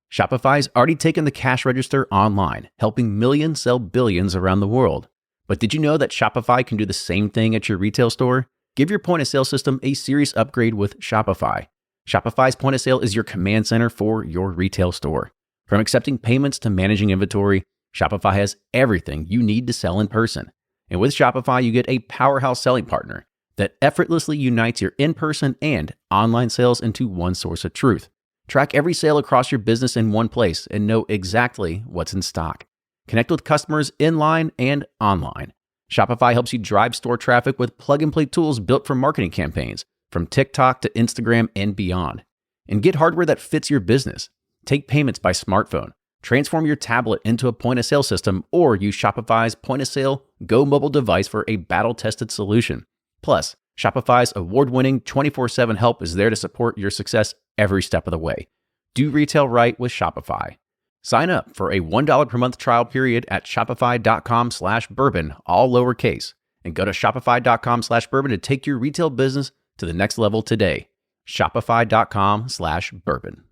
Speaker 4: Shopify's already taken the cash register online, helping millions sell billions around the world. But did you know that Shopify can do the same thing at your retail store? Give your point of sale system a serious upgrade with Shopify. Shopify's point of sale is your command center for your retail store. From accepting payments to managing inventory, Shopify has everything you need to sell in person. And with Shopify, you get a powerhouse selling partner that effortlessly unites your in-person and online sales into one source of truth. Track every sale across your business in one place and know exactly what's in stock. Connect with customers inline and online. Shopify helps you drive store traffic with plug-and-play tools built for marketing campaigns, from TikTok to Instagram and beyond. And get hardware that fits your business. Take payments by smartphone. Transform your tablet into a point-of-sale system or use Shopify's point-of-sale Go mobile device for a battle-tested solution. Plus, Shopify's award-winning 24/7 help is there to support your success every step of the way. Do retail right with Shopify. Sign up for a $1 per month trial period at shopify.com/bourbon, all lowercase, and go to shopify.com/bourbon to take your retail business to the next level today. Shopify.com/bourbon.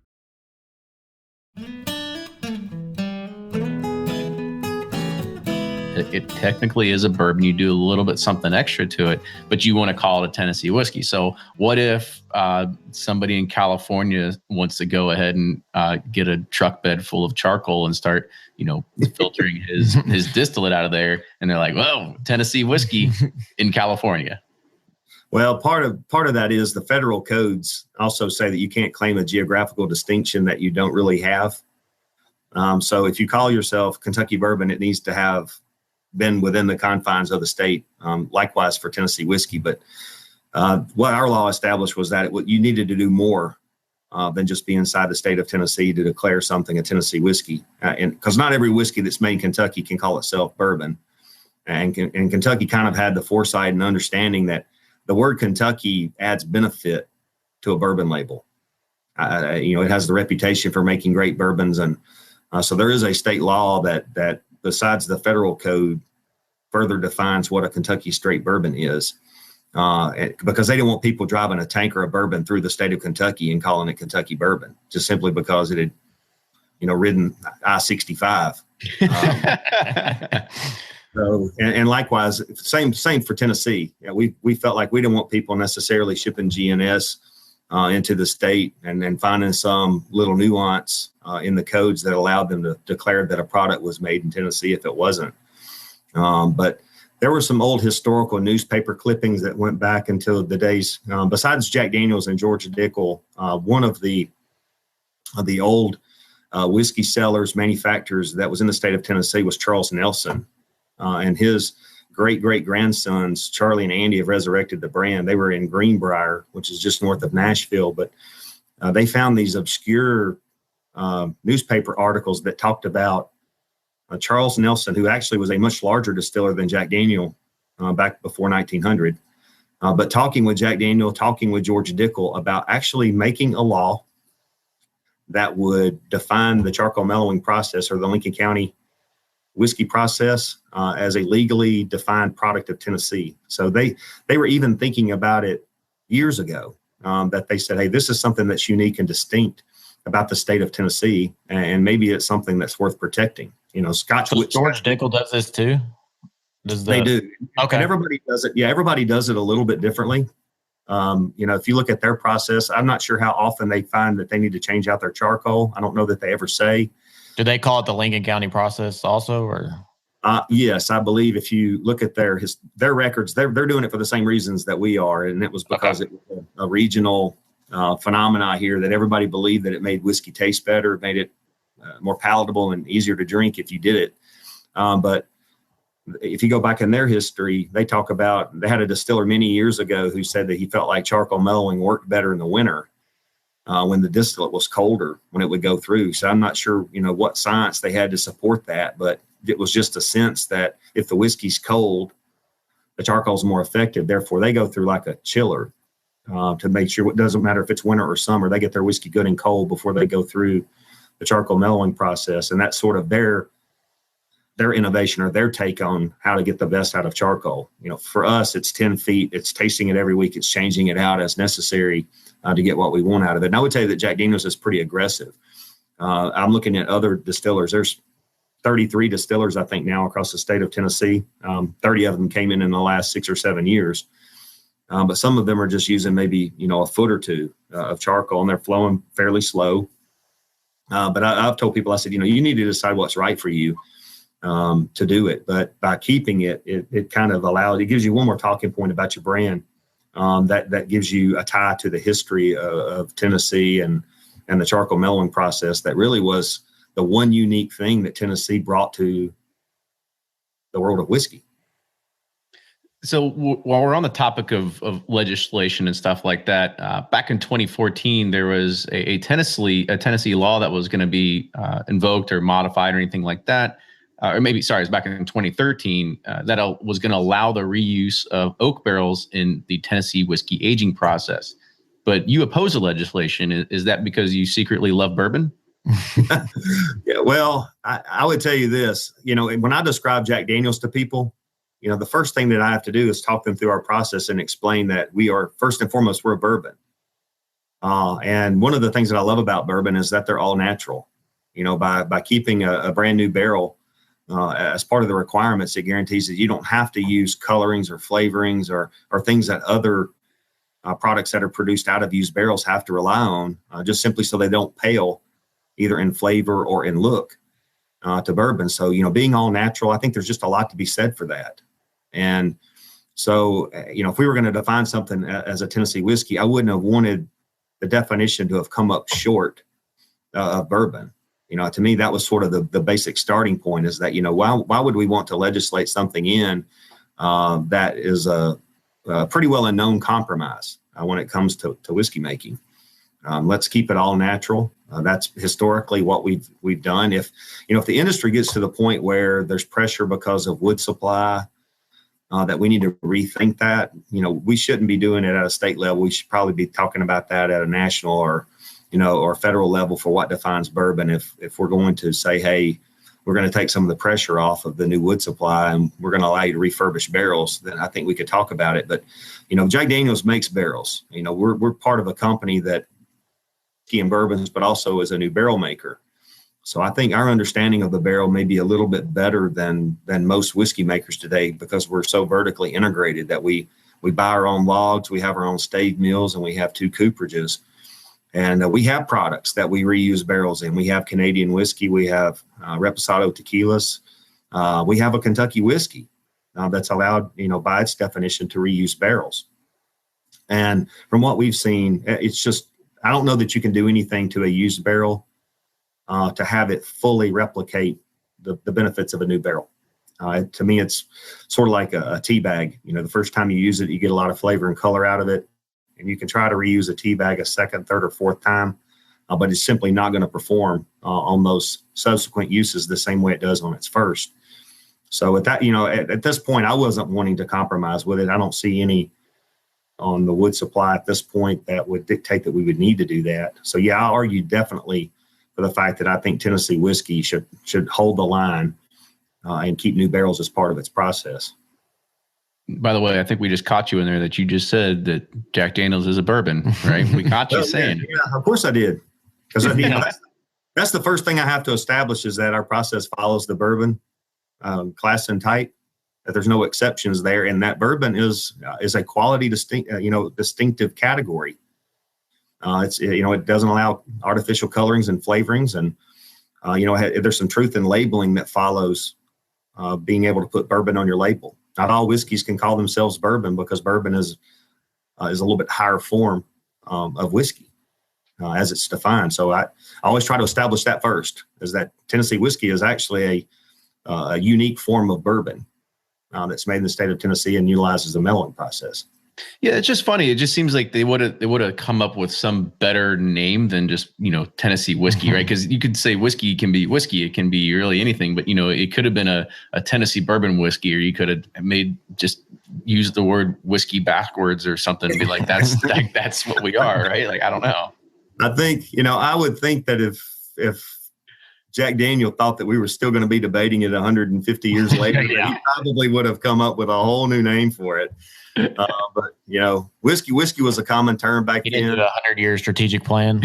Speaker 2: It technically is a bourbon. You do a little bit something extra to it, but you want to call it a Tennessee whiskey. So what if somebody in California wants to go ahead and get a truck bed full of charcoal and start, filtering his distillate out of there, and they're like, "Well, Tennessee whiskey in California."
Speaker 1: Well, part of that is the federal codes also say that you can't claim a geographical distinction that you don't really have. So if you call yourself Kentucky bourbon, it needs to have been within the confines of the state. Likewise for Tennessee whiskey. But what our law established was that you needed to do more than just be inside the state of Tennessee to declare something a Tennessee whiskey. And because not every whiskey that's made in Kentucky can call itself bourbon. And Kentucky kind of had the foresight and understanding that the word Kentucky adds benefit to a bourbon label. It has the reputation for making great bourbons. And so there is a state law that besides the federal code further defines what a Kentucky straight bourbon is, because they didn't want people driving a tanker of bourbon through the state of Kentucky and calling it Kentucky bourbon just simply because it had, ridden I-65. So, and likewise, same for Tennessee. Yeah, we felt like we didn't want people necessarily shipping GNS into the state and then finding some little nuance in the codes that allowed them to declare that a product was made in Tennessee if it wasn't. But there were some old historical newspaper clippings that went back into the days, besides Jack Daniels and George Dickel, one of the old whiskey sellers, manufacturers that was in the state of Tennessee was Charles Nelson. And his great-great-grandsons, Charlie and Andy, have resurrected the brand. They were in Greenbrier, which is just north of Nashville, but they found these obscure newspaper articles that talked about Charles Nelson, who actually was a much larger distiller than Jack Daniel back before 1900, but talking with Jack Daniel, talking with George Dickel about actually making a law that would define the charcoal mellowing process or the Lincoln County whiskey process as a legally defined product of Tennessee. So they were even thinking about it years ago, that they said, hey, this is something that's unique and distinct about the state of Tennessee, and maybe it's something that's worth protecting. Scotch.
Speaker 5: So George Dickel does this too?
Speaker 1: They do. Okay. And everybody does it. Yeah, everybody does it a little bit differently. If you look at their process, I'm not sure how often they find that they need to change out their charcoal. I don't know that they ever say.
Speaker 5: Do they call it the Lincoln County process also, or?
Speaker 1: Yes, I believe if you look at their records, they're doing it for the same reasons that we are, and it was because it was a regional phenomena here that everybody believed that it made whiskey taste better, it made it more palatable and easier to drink if you did it. But if you go back in their history, they talk about they had a distiller many years ago who said that he felt like charcoal mellowing worked better in the winter. When the distillate was colder, when it would go through. So I'm not sure, what science they had to support that, but it was just a sense that if the whiskey's cold, the charcoal's more effective. Therefore, they go through like a chiller to make sure it doesn't matter if it's winter or summer. They get their whiskey good and cold before they go through the charcoal mellowing process. And that's sort of their innovation or their take on how to get the best out of charcoal. For us, it's 10 feet. It's tasting it every week. It's changing it out as necessary to get what we want out of it. And I would tell you that Jack Daniels is pretty aggressive. I'm looking at other distillers. There's 33 distillers, I think, now across the state of Tennessee. 30 of them came in the last 6 or 7 years. But some of them are just using maybe, a foot or two of charcoal, and they're flowing fairly slow. But I've told people, I said, you need to decide what's right for you to do it. But by keeping it kind of it gives you one more talking point about your brand. That gives you a tie to the history of Tennessee and and the charcoal mellowing process that really was the one unique thing that Tennessee brought to the world of whiskey.
Speaker 2: So while we're on the topic of legislation and stuff like that, back in 2014, there was a Tennessee law that was going to be invoked or modified or anything like that. Or maybe, sorry, it was back in 2013 that was going to allow the reuse of oak barrels in the Tennessee whiskey aging process. But you oppose the legislation. Is that because you secretly love bourbon?
Speaker 1: Yeah, well, I would tell you this, when I describe Jack Daniel's to people, the first thing that I have to do is talk them through our process and explain that we are, first and foremost, we're a bourbon. And one of the things that I love about bourbon is that they're all natural. By keeping a brand new barrel as part of the requirements, it guarantees that you don't have to use colorings or flavorings or things that other products that are produced out of used barrels have to rely on, just simply so they don't pale either in flavor or in look to bourbon. So, being all natural, I think there's just a lot to be said for that. And so, if we were going to define something as a Tennessee whiskey, I wouldn't have wanted the definition to have come up short of bourbon. To me, that was sort of the basic starting point, is that, why would we want to legislate something in that is a pretty well a known compromise when it comes to whiskey making? Let's keep it all natural. That's historically what we've done. If the industry gets to the point where there's pressure because of wood supply, that we need to rethink that, we shouldn't be doing it at a state level. We should probably be talking about that at a national or federal level for what defines bourbon. If we're going to say, hey, we're going to take some of the pressure off of the new wood supply and we're going to allow you to refurbish barrels, then I think we could talk about it. But, Jack Daniel's makes barrels. We're part of a company that whiskey and bourbons, but also as a new barrel maker. So I think our understanding of the barrel may be a little bit better than most whiskey makers today, because we're so vertically integrated that we buy our own logs, we have our own stave mills, and we have 2 cooperages. And we have products that we reuse barrels in. We have Canadian whiskey, we have Reposado tequilas, we have a Kentucky whiskey that's allowed, by its definition, to reuse barrels. And from what we've seen, it's just, I don't know that you can do anything to a used barrel to have it fully replicate the benefits of a new barrel. To me, it's sort of like a tea bag. The first time you use it, you get a lot of flavor and color out of it. And you can try to reuse a tea bag a second, third, or fourth time, but it's simply not going to perform on those subsequent uses the same way it does on its first. So at that, at this point, I wasn't wanting to compromise with it. I don't see any on the wood supply at this point that would dictate that we would need to do that. So yeah, I argue definitely for the fact that I think Tennessee whiskey should hold the line and keep new barrels as part of its process.
Speaker 2: By the way, I think we just caught you in there that you just said that Jack Daniel's is a bourbon, right? We caught you saying.
Speaker 1: Yeah, of course I did. Because that's the first thing I have to establish, is that our process follows the bourbon class and type, that there's no exceptions there. And that bourbon is a quality distinctive category. It doesn't allow artificial colorings and flavorings. And, there's some truth in labeling that follows being able to put bourbon on your label. Not all whiskeys can call themselves bourbon, because bourbon is a little bit higher form of whiskey as it's defined. So I always try to establish that first, is that Tennessee whiskey is actually a unique form of bourbon that's made in the state of Tennessee and utilizes the mellowing process.
Speaker 2: Yeah, it's just funny. It just seems like they would have come up with some better name than just, Tennessee whiskey, right? Because you could say whiskey can be whiskey. It can be really anything, but, it could have been a Tennessee bourbon whiskey, or you could have used the word whiskey backwards or something and be like, that's what we are, right? Like, I don't know.
Speaker 1: I think, I would think that if Jack Daniel thought that we were still going to be debating it 150 years later, yeah, he probably would have come up with a whole new name for it. But whiskey was a common term back then. He did
Speaker 5: a 100-year strategic plan.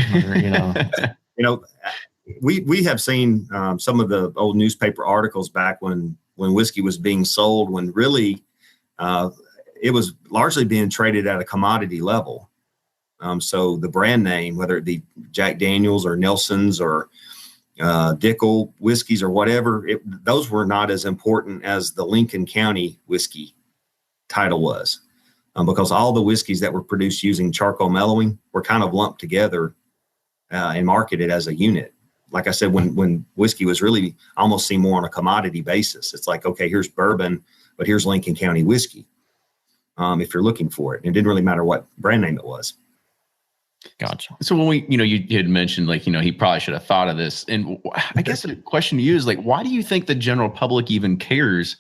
Speaker 1: We have seen some of the old newspaper articles back when whiskey was being sold, when really it was largely being traded at a commodity level. So the brand name, whether it be Jack Daniel's or Nelson's or Dickel whiskeys or whatever, those were not as important as the Lincoln County whiskey title was, because all the whiskeys that were produced using charcoal mellowing were kind of lumped together and marketed as a unit. Like I said, when whiskey was really almost seen more on a commodity basis, it's like, okay, here's bourbon, but here's Lincoln County whiskey. If you're looking for it, it didn't really matter what brand name it was.
Speaker 5: Gotcha.
Speaker 2: So when we, you had mentioned like, he probably should have thought of this. And I guess the question to you is like, why do you think the general public even cares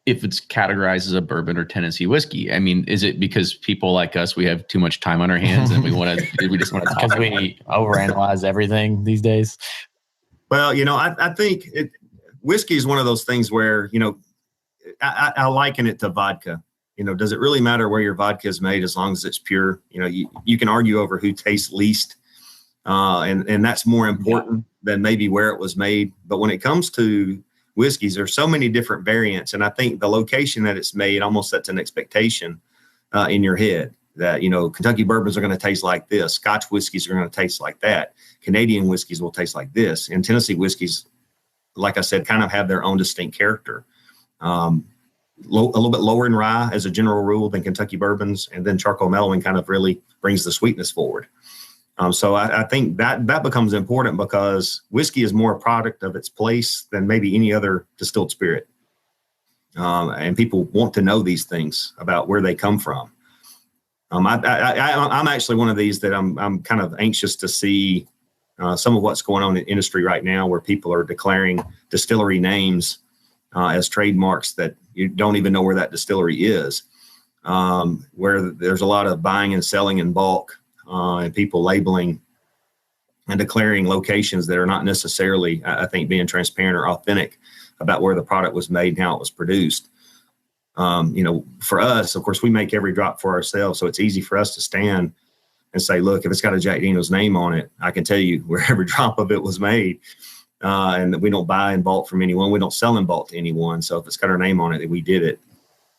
Speaker 2: if it's categorized as a bourbon or Tennessee whiskey? I mean, is it because people like us, we have too much time on our hands and we just want to
Speaker 5: Because we overanalyze everything these days.
Speaker 1: Well, I think whiskey is one of those things where, I liken it to vodka. Does it really matter where your vodka is made as long as it's pure? You can argue over who tastes least, and that's more important than maybe where it was made. But when it comes to whiskeys, there's so many different variants, and I think the location that it's made almost sets an expectation in your head that Kentucky bourbons are going to taste like this, Scotch whiskeys are going to taste like that, Canadian whiskeys will taste like this, and Tennessee whiskeys, like I said, kind of have their own distinct character. A little bit lower in rye as a general rule than Kentucky bourbons, and then charcoal mellowing kind of really brings the sweetness forward. So I think that becomes important because whiskey is more a product of its place than maybe any other distilled spirit. And people want to know these things about where they come from. I'm actually one of these that I'm kind of anxious to see some of what's going on in the industry right now, where people are declaring distillery names as trademarks that you don't even know where that distillery is, where there's a lot of buying and selling in bulk, and people labeling and declaring locations that are not necessarily, I think, being transparent or authentic about where the product was made and how it was produced. For us, of course, we make every drop for ourselves, so it's easy for us to stand and say, look, if it's got a Jack Daniel's name on it, I can tell you where every drop of it was made. And that we don't buy in bulk from anyone. We don't sell in bulk to anyone. So if it's got our name on it, we did it.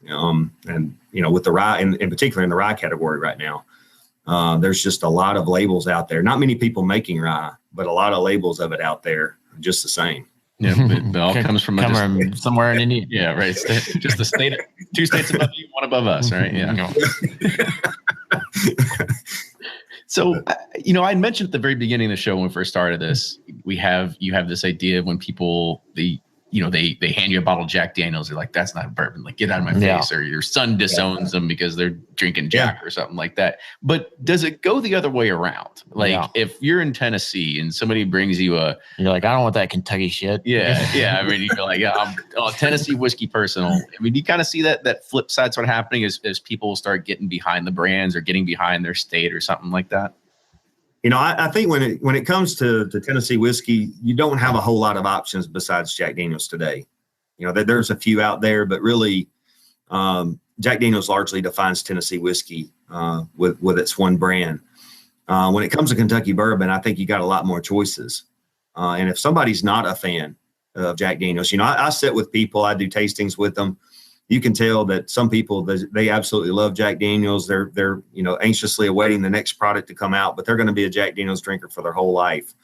Speaker 1: And with the rye, in particular in the rye category right now, there's just a lot of labels out there. Not many people making rye, but a lot of labels of it out there, just the same.
Speaker 2: Yeah, it all comes from
Speaker 5: somewhere in India.
Speaker 2: Yeah, right. Just the state, 2 states above you, 1 above us, right? Yeah. So, I mentioned at the very beginning of the show when we first started this, you have this idea of when people, they hand you a bottle of Jack Daniels, they're like, that's not bourbon, like get out of my face, or your son disowns them because they're drinking Jack or something like that. But does it go the other way around? Like if you're in Tennessee and somebody brings you you're like, I don't want that Kentucky shit. Yeah. I mean, you're like, I'm a Tennessee whiskey person. I mean, you kind of see that flip side sort of happening as people start getting behind the brands or getting behind their state or something like that.
Speaker 1: I think when it comes to Tennessee whiskey, you don't have a whole lot of options besides Jack Daniel's today. There's a few out there, but really, Jack Daniel's largely defines Tennessee whiskey with its one brand. When it comes to Kentucky bourbon, I think you got a lot more choices. And if somebody's not a fan of Jack Daniel's, I sit with people, I do tastings with them. You can tell that some people, they absolutely love Jack Daniel's. They're anxiously awaiting the next product to come out, but they're going to be a Jack Daniel's drinker for their whole life.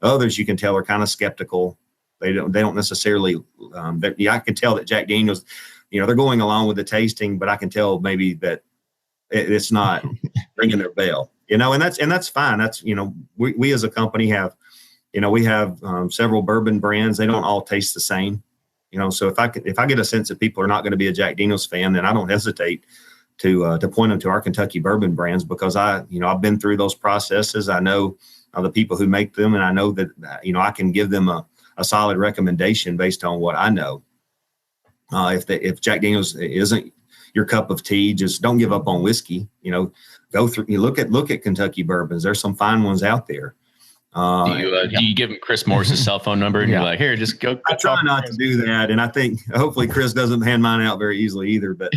Speaker 1: Others, you can tell, are kind of skeptical. They don't necessarily. I can tell that Jack Daniel's, they're going along with the tasting, but I can tell maybe that it's not ringing their bell. And that's fine. That's we as a company have, we have several bourbon brands. They don't all taste the same. So if I get a sense that people are not going to be a Jack Daniel's fan, then I don't hesitate to point them to our Kentucky bourbon brands, because I've been through those processes. I know the people who make them, and I know that I can give them a solid recommendation based on what I know. If Jack Daniel's isn't your cup of tea, just don't give up on whiskey. Go through. Look at Kentucky bourbons. There's some fine ones out there.
Speaker 2: Do you give him Chris Morris's cell phone number and you're like, here, just go?
Speaker 1: I try not to do that, and I think hopefully Chris doesn't hand mine out very easily either. But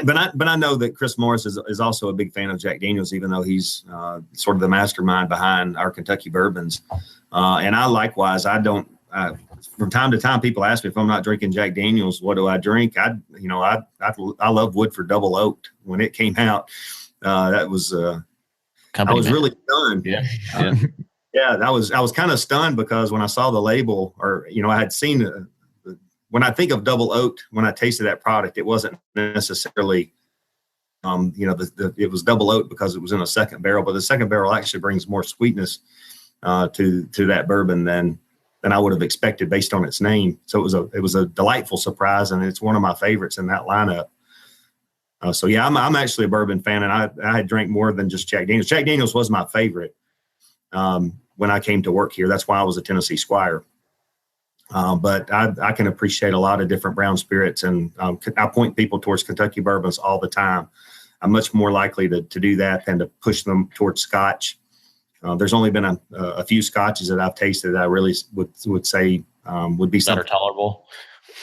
Speaker 1: but I know that Chris Morris is also a big fan of Jack Daniel's, even though he's sort of the mastermind behind our Kentucky bourbons. And I likewise, I don't. From time to time, people ask me if I'm not drinking Jack Daniel's, what do I drink? I love Woodford Double Oaked. When it came out, that was. I was really stunned. I was kind of stunned because when I saw the label, or I had seen when I think of double oaked, when I tasted that product, it wasn't necessarily It was double oak because it was in a second barrel, but the second barrel actually brings more sweetness to that bourbon than I would have expected based on its name. So it was a delightful surprise, and it's one of my favorites in that lineup. So yeah, I'm actually a bourbon fan, and I drank more than just Jack Daniels. Jack Daniels was my favorite when I came to work here. That's why I was a Tennessee Squire. But I can appreciate a lot of different brown spirits, and I point people towards Kentucky bourbons all the time. I'm much more likely to do that than to push them towards Scotch. There's only been a few Scotches that I've tasted that I really would say would be something
Speaker 5: tolerable.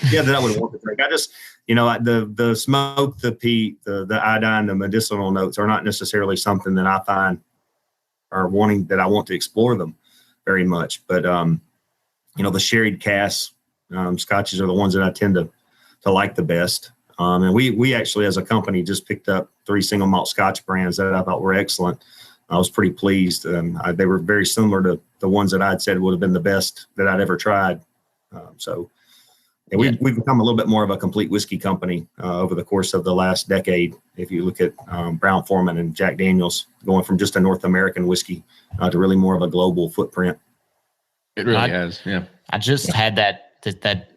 Speaker 1: Yeah, that I would want to drink. I just, the smoke, the peat, the iodine, the medicinal notes are not necessarily something that I find or that I want to explore them very much. But the sherried casks Scotches are the ones that I tend to like the best. And we actually, as a company, just picked up 3 single malt Scotch brands that I thought were excellent. I was pretty pleased. They were very similar to the ones that I'd said would have been the best that I'd ever tried. We've become a little bit more of a complete whiskey company over the course of the last decade. If you look at Brown-Forman and Jack Daniels, going from just a North American whiskey to really more of a global footprint.
Speaker 2: It really has, yeah.
Speaker 5: I just had that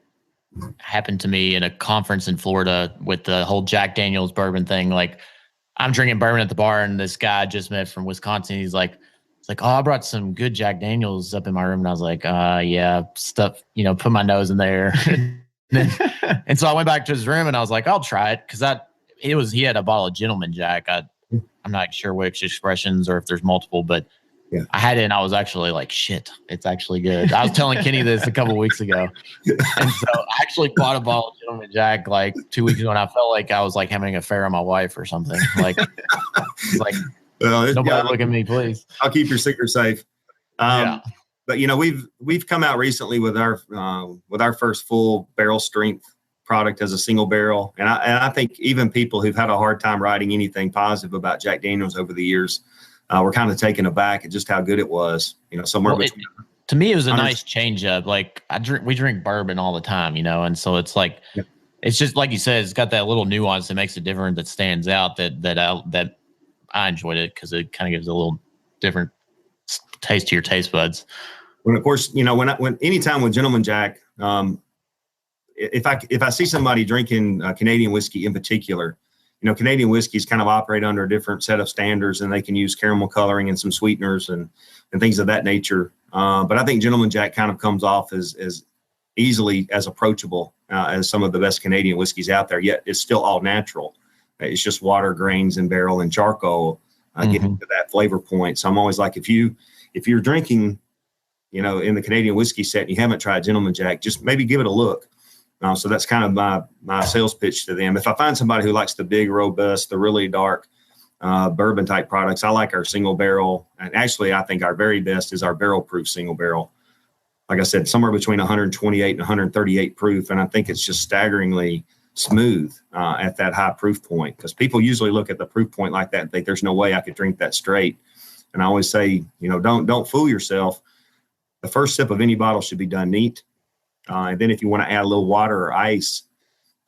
Speaker 5: happened to me in a conference in Florida with the whole Jack Daniels bourbon thing. Like, I'm drinking bourbon at the bar, and this guy I just met from Wisconsin, he's like, oh, I brought some good Jack Daniels up in my room. And I was like, yeah, stuff, put my nose in there. And so I went back to his room and I was like, I'll try it. Cause he had a bottle of Gentleman Jack. I'm not sure which expressions or if there's multiple, but yeah, I had it and I was actually like, shit, it's actually good. I was telling Kenny this a couple of weeks ago. And so I actually bought a bottle of Gentleman Jack like 2 weeks ago, and I felt like I was like having an affair on my wife or something. Like, it's like, nobody look at me, please.
Speaker 1: I'll keep your secret safe.
Speaker 5: Yeah.
Speaker 1: But we've come out recently with our first full barrel strength product as a single barrel, and I think even people who've had a hard time writing anything positive about Jack Daniels over the years, were kind of taken aback at just how good it was. Somewhere between.
Speaker 5: To me, it was a nice change up. Like we drink bourbon all the time, and so it's like, it's just like you said, it's got that little nuance that makes it different, that stands out. That I enjoyed it because it kind of gives a little different taste to your taste buds.
Speaker 1: When of course, when anytime with Gentleman Jack, if I see somebody drinking Canadian whiskey in particular, Canadian whiskeys kind of operate under a different set of standards, and they can use caramel coloring and some sweeteners and things of that nature. But I think Gentleman Jack kind of comes off as easily as approachable as some of the best Canadian whiskeys out there, yet it's still all natural. It's just water, grains, and barrel and charcoal getting to that flavor point. So I'm always like, if you're drinking, in the Canadian whiskey set and you haven't tried Gentleman Jack, just maybe give it a look. So that's kind of my sales pitch to them. If I find somebody who likes the big, robust, the really dark bourbon type products, I like our single barrel. And actually, I think our very best is our barrel proof single barrel. Like I said, somewhere between 128 and 138 proof. And I think it's just staggeringly smooth at that high proof point, because people usually look at the proof point like that and think there's no way I could drink that straight. And I always say, don't fool yourself. The first sip of any bottle should be done neat. And then if you want to add a little water or ice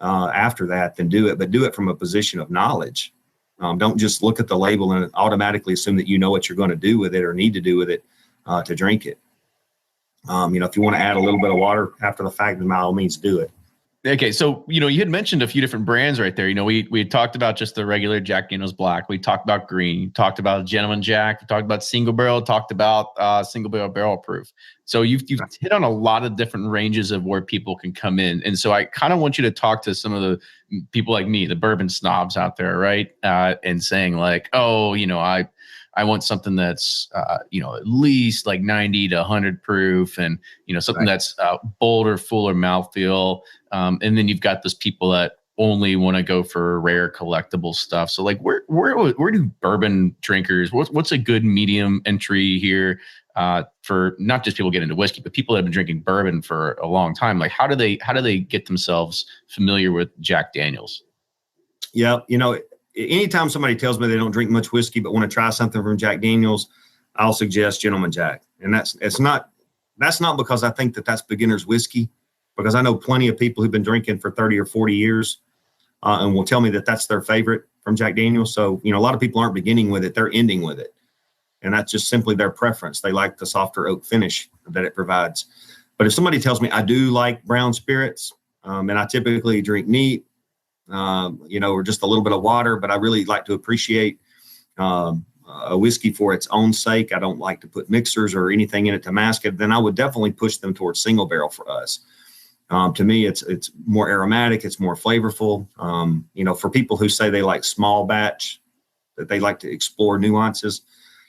Speaker 1: after that, then do it. But do it from a position of knowledge. Don't just look at the label and automatically assume that you know what you're going to do with it or need to do with it to drink it. If you want to add a little bit of water after the fact, then by all means do it.
Speaker 2: Okay, so you had mentioned a few different brands right there. We talked about just the regular Jack Daniel's Black. We talked about green. Talked about Gentleman Jack. We talked about single barrel. Talked about single barrel proof. So you've hit on a lot of different ranges of where people can come in. And so I kind of want you to talk to some of the people like me, the bourbon snobs out there, right? And saying like, oh, I want something that's, at least like 90 to 100 proof, and, something that's bolder, fuller mouthfeel. And then you've got those people that only want to go for rare collectible stuff. So like, where do bourbon drinkers, what's a good medium entry here for not just people get into whiskey, but people that have been drinking bourbon for a long time? Like, how do they get themselves familiar with Jack Daniels?
Speaker 1: Yeah. Anytime somebody tells me they don't drink much whiskey but want to try something from Jack Daniels, I'll suggest Gentleman Jack. And that's not because I think that that's beginner's whiskey, because I know plenty of people who've been drinking for 30 or 40 years and will tell me that that's their favorite. from Jack Daniel's. So, a lot of people aren't beginning with it, they're ending with it. And that's just simply their preference. They like the softer oak finish that it provides. But if somebody tells me I do like brown spirits, and I typically drink neat, or just a little bit of water, but I really like to appreciate a whiskey for its own sake. I don't like to put mixers or anything in it to mask it. Then I would definitely push them towards single barrel for us. To me, it's more aromatic, it's more flavorful. For people who say they like small batch, that they like to explore nuances,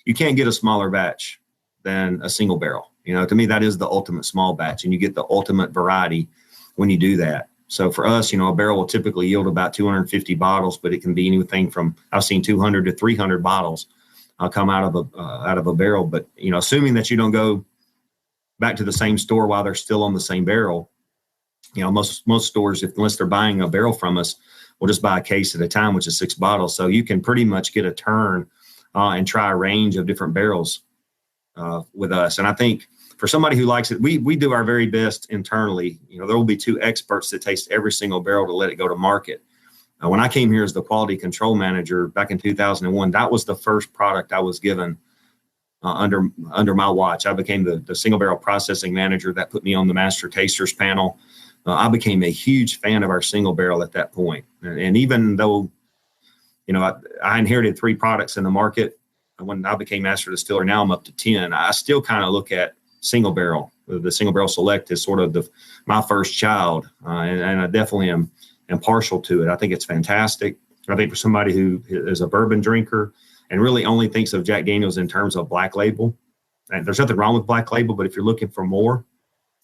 Speaker 1: you can't get a smaller batch than a single barrel. To me, that is the ultimate small batch, and you get the ultimate variety when you do that. So for us, a barrel will typically yield about 250 bottles, but it can be anything from, I've seen 200 to 300 bottles come out of a barrel. But, assuming that you don't go back to the same store while they're still on the same barrel, most stores, unless they're buying a barrel from us, will just buy a case at a time, which is 6 bottles. So you can pretty much get a turn and try a range of different barrels with us. And I think for somebody who likes it, we do our very best internally. There will be 2 experts that taste every single barrel to let it go to market. When I came here as the quality control manager back in 2001, that was the first product I was given under my watch. I became the single barrel processing manager. That put me on the master tasters panel. I became a huge fan of our single barrel at that point. And even though, I inherited 3 products in the market, when I became master distiller, now I'm up to 10. I still kind of look at single barrel, the single barrel select is sort of my first child. And I definitely am partial to it. I think it's fantastic. I think for somebody who is a bourbon drinker and really only thinks of Jack Daniel's in terms of black label, and there's nothing wrong with black label, but if you're looking for more,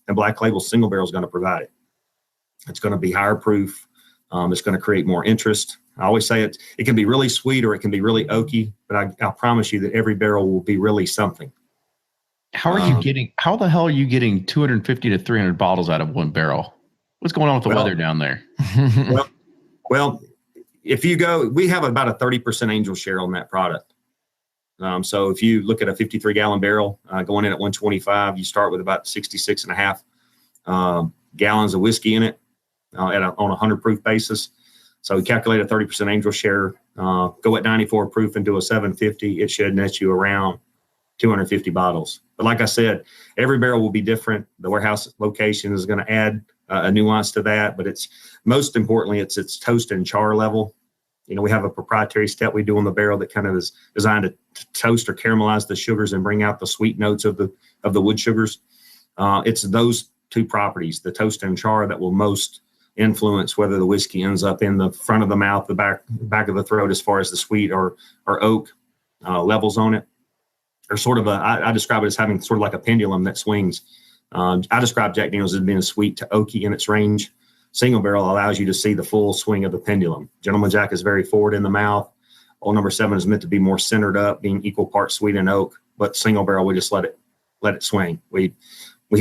Speaker 1: then black label single barrel is going to provide it. It's going to be higher proof. It's going to create more interest. I always say it can be really sweet or it can be really oaky, but I promise you that every barrel will be really something.
Speaker 2: How the hell are you getting 250 to 300 bottles out of one barrel? What's going on with the weather down there?
Speaker 1: well, if you go, we have about a 30% angel share on that product. So if you look at a 53 gallon barrel going in at 125, you start with about 66 and a half gallons of whiskey in it on a 100 proof basis. So we calculate a 30% angel share, go at 94 proof into a 750. It should net you around 250 bottles. But like I said, every barrel will be different. The warehouse location is going to add a nuance to that, but it's most importantly, it's its toast and char level. We have a proprietary step we do on the barrel that kind of is designed to toast or caramelize the sugars and bring out the sweet notes of the wood sugars. It's those 2 properties, the toast and char, that will most influence whether the whiskey ends up in the front of the mouth, the back of the throat, as far as the sweet or oak levels on it. Or sort of I describe it as having sort of like a pendulum that swings. I describe Jack Daniel's as being sweet to oaky in its range. Single barrel allows you to see the full swing of the pendulum. Gentleman Jack is very forward in the mouth. Old number 7 is meant to be more centered up, being equal parts sweet and oak. But single barrel, we just let it swing. We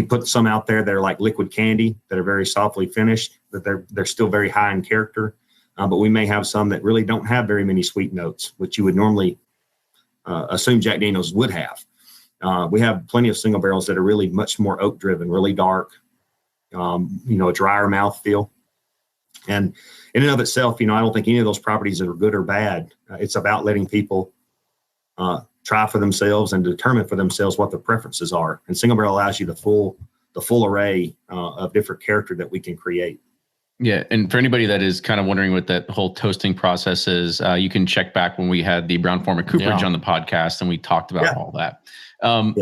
Speaker 1: put some out there that are like liquid candy that are very softly finished, that they're still very high in character. But we may have some that really don't have very many sweet notes, which you would normally assume Jack Daniel's would have. We have plenty of single barrels that are really much more oak driven, really dark, a drier mouthfeel. And in and of itself, I don't think any of those properties are good or bad. It's about letting people try for themselves and determine for themselves what their preferences are. And single barrel allows you the full array of different character that we can create.
Speaker 2: Yeah. And for anybody that is kind of wondering what that whole toasting process is, you can check back when we had the Brown-Forman Cooperage on the podcast and we talked about all that. And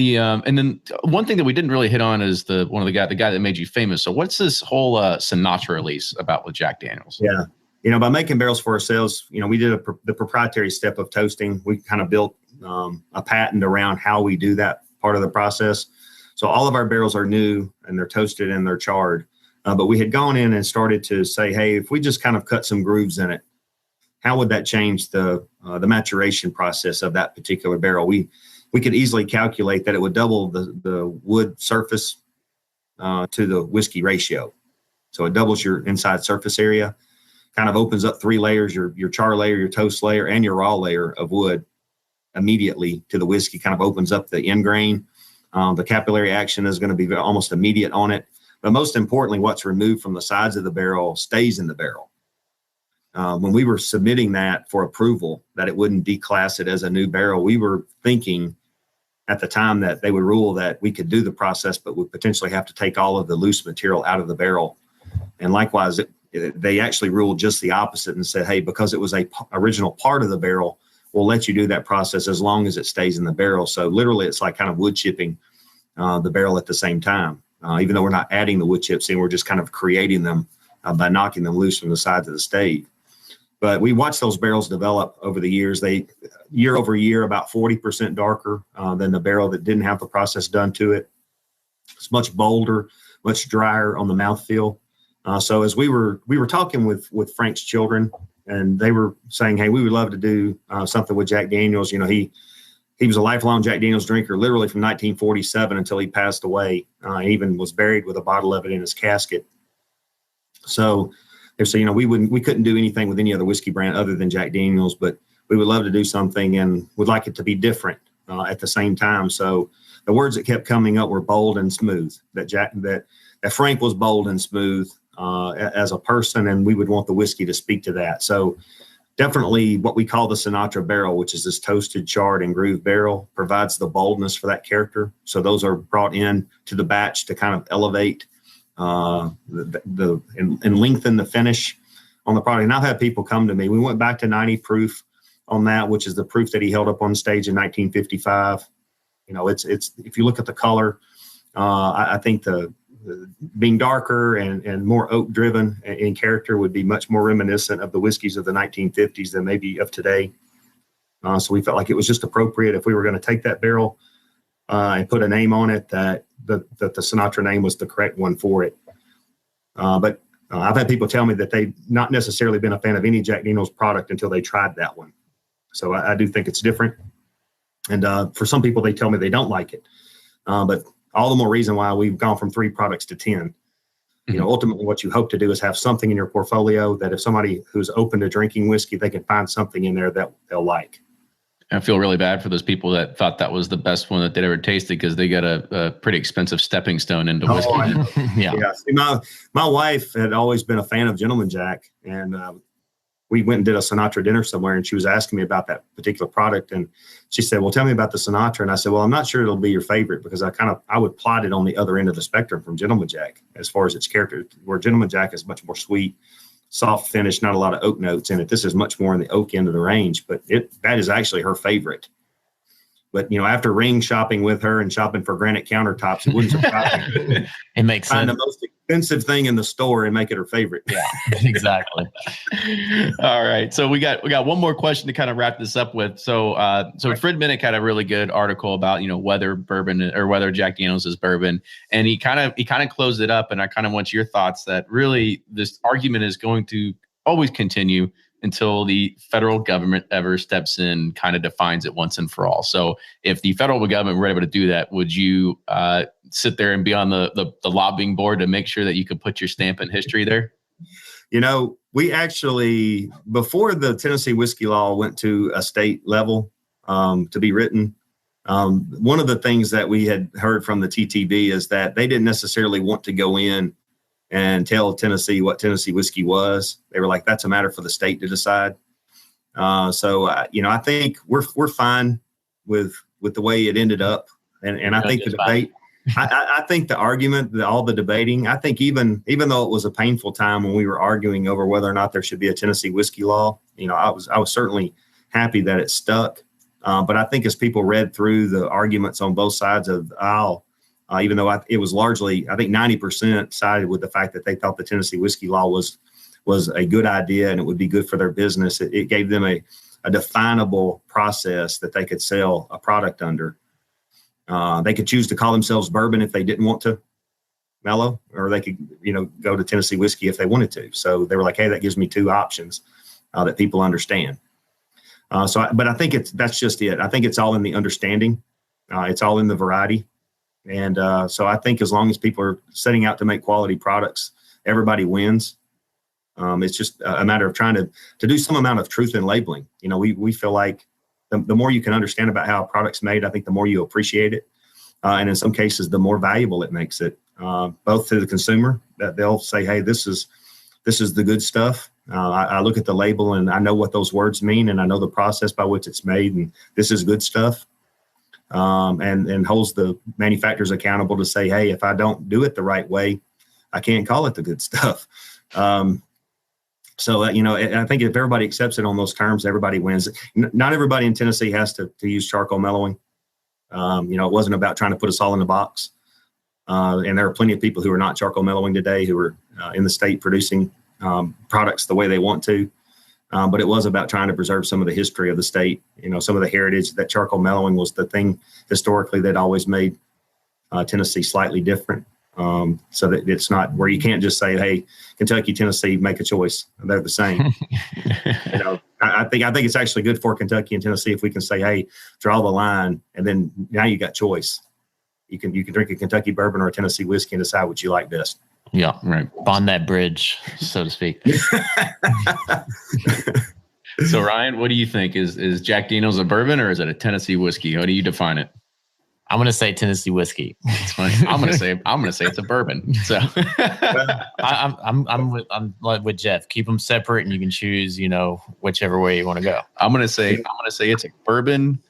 Speaker 2: then one thing that we didn't really hit on is the guy that made you famous. So what's this whole Sinatra release about with Jack Daniel's?
Speaker 1: Yeah. By making barrels for ourselves, we did the proprietary step of toasting. We kind of built a patent around how we do that part of the process. So all of our barrels are new and they're toasted and they're charred. But we had gone in and started to say, hey, if we just kind of cut some grooves in it, how would that change the maturation process of that particular barrel? We could easily calculate that it would double the wood surface to the whiskey ratio. So it doubles your inside surface area, kind of opens up 3 layers, your char layer, your toast layer, and your raw layer of wood immediately to the whiskey, kind of opens up the end grain. The capillary action is going to be almost immediate on it. But most importantly, what's removed from the sides of the barrel stays in the barrel. when we were submitting that for approval, that it wouldn't declass it as a new barrel, we were thinking at the time that they would rule that we could do the process, but would potentially have to take all of the loose material out of the barrel. And likewise, they actually ruled just the opposite and said, hey, because it was a original part of the barrel, we'll let you do that process as long as it stays in the barrel. So literally, it's like kind of wood chipping the barrel at the same time. Even though we're not adding the wood chips in, we're just kind of creating them by knocking them loose from the sides of the stave. But we watched those barrels develop over the years. They, year over year, about 40% darker than the barrel that didn't have the process done to it. It's much bolder, much drier on the mouthfeel. So as we were talking with Frank's children, and they were saying, hey, we would love to do something with Jack Daniels. You know, he was a lifelong Jack Daniels drinker, literally from 1947 until he passed away. He even was buried with a bottle of it in his casket. So they said, you know, we couldn't do anything with any other whiskey brand other than Jack Daniels, but we would love to do something and would like it to be different at the same time. So the words that kept coming up were bold and smooth. That Frank was bold and smooth as a person, and we would want the whiskey to speak to that. So definitely what we call the Sinatra barrel, which is this toasted, charred, and grooved barrel, provides the boldness for that character. So those are brought in to the batch to kind of elevate and lengthen the finish on the product. And I've had people come to me. We went back to 90 proof on that, which is the proof that he held up on stage in 1955. You know, it's if you look at the color, I think the being darker and more oak driven in character would be much more reminiscent of the whiskeys of the 1950s than maybe of today. So we felt like it was just appropriate if we were going to take that barrel and put a name on it, that the Sinatra name was the correct one for it. But I've had people tell me that they've not necessarily been a fan of any Jack Daniels product until they tried that one. So I do think it's different. And for some people, they tell me they don't like it. But all the more reason why we've gone from 3 products to 10. You know, ultimately what you hope to do is have something in your portfolio that if somebody who's open to drinking whiskey, they can find something in there that they'll like.
Speaker 2: I feel really bad for those people that thought that was the best one that they'd ever tasted, because they got a pretty expensive stepping stone into whiskey.
Speaker 1: Yeah. See, my wife had always been a fan of Gentleman Jack, and we went and did a Sinatra dinner somewhere, and she was asking me about that particular product, and she said, well, tell me about the Sinatra. And I said, well, I'm not sure it'll be your favorite, because I would plot it on the other end of the spectrum from Gentleman Jack as far as its character, where Gentleman Jack is much more sweet, soft finish, not a lot of oak notes in it. This is much more in the oak end of the range, but that is actually her favorite. But, you know, after ring shopping with her and shopping for granite countertops, it wouldn't surprise me.
Speaker 5: It makes sense.
Speaker 1: Find the most expensive thing in the store and make it her favorite.
Speaker 5: Yeah, exactly.
Speaker 2: All right. So we got one more question to kind of wrap this up with. So Fred Minnick had a really good article about, you know, whether bourbon or whether Jack Daniels is bourbon. And he kind of closed it up. And I kind of want your thoughts that really this argument is going to always continue until the federal government ever steps in, kind of defines it once and for all. So if the federal government were able to do that, would you sit there and be on the lobbying board to make sure that you could put your stamp in history there?
Speaker 1: You know, we actually, before the Tennessee whiskey law went to a state level to be written, one of the things that we had heard from the TTB is that they didn't necessarily want to go in and tell Tennessee what Tennessee whiskey was. They were like, that's a matter for the state to decide. So, you know, I think we're fine with the way it ended up. And I think the debate, I think the argument, all the debating, I think even though it was a painful time when we were arguing over whether or not there should be a Tennessee whiskey law, you know, I was certainly happy that it stuck. But I think as people read through the arguments on both sides of the aisle, even though it was largely, I think 90% sided with the fact that they thought the Tennessee whiskey law was a good idea and it would be good for their business. It gave them a definable process that they could sell a product under. They could choose to call themselves bourbon if they didn't want to mellow, or they could, you know, go to Tennessee whiskey if they wanted to. So they were like, hey, that gives me 2 options that people understand. But I think that's just it. I think it's all in the understanding. It's all in the variety. And so I think as long as people are setting out to make quality products, everybody wins. It's just a matter of trying to do some amount of truth in labeling. You know, we feel like the more you can understand about how a product's made, I think the more you appreciate it. And in some cases, the more valuable it makes it, both to the consumer, that they'll say, hey, this is the good stuff. I look at the label and I know what those words mean, and I know the process by which it's made, and this is good stuff. And holds the manufacturers accountable to say, hey, if I don't do it the right way, I can't call it the good stuff. So, I think if everybody accepts it on those terms, everybody wins. Not everybody in Tennessee has to use charcoal mellowing. It wasn't about trying to put us all in the box. And there are plenty of people who are not charcoal mellowing today who are in the state producing products the way they want to. But it was about trying to preserve some of the history of the state, some of the heritage. That charcoal mellowing was the thing historically that always made Tennessee slightly different. So that it's not where you can't just say, hey, Kentucky, Tennessee, make a choice. They're the same. I think it's actually good for Kentucky and Tennessee if we can say, hey, draw the line, and then now you got choice. You can drink a Kentucky bourbon or a Tennessee whiskey and decide what you like best.
Speaker 5: Yeah, right. Bond that bridge, so to speak.
Speaker 2: So Ryan, what do you think? Is Jack Daniel's a bourbon or is it a Tennessee whiskey? How do you define it?
Speaker 5: I'm gonna say Tennessee whiskey.
Speaker 2: It's funny. I'm gonna say it's a bourbon. So
Speaker 5: I'm with Jeff. Keep them separate, and you can choose, whichever way you want to go.
Speaker 2: I'm gonna say it's a bourbon,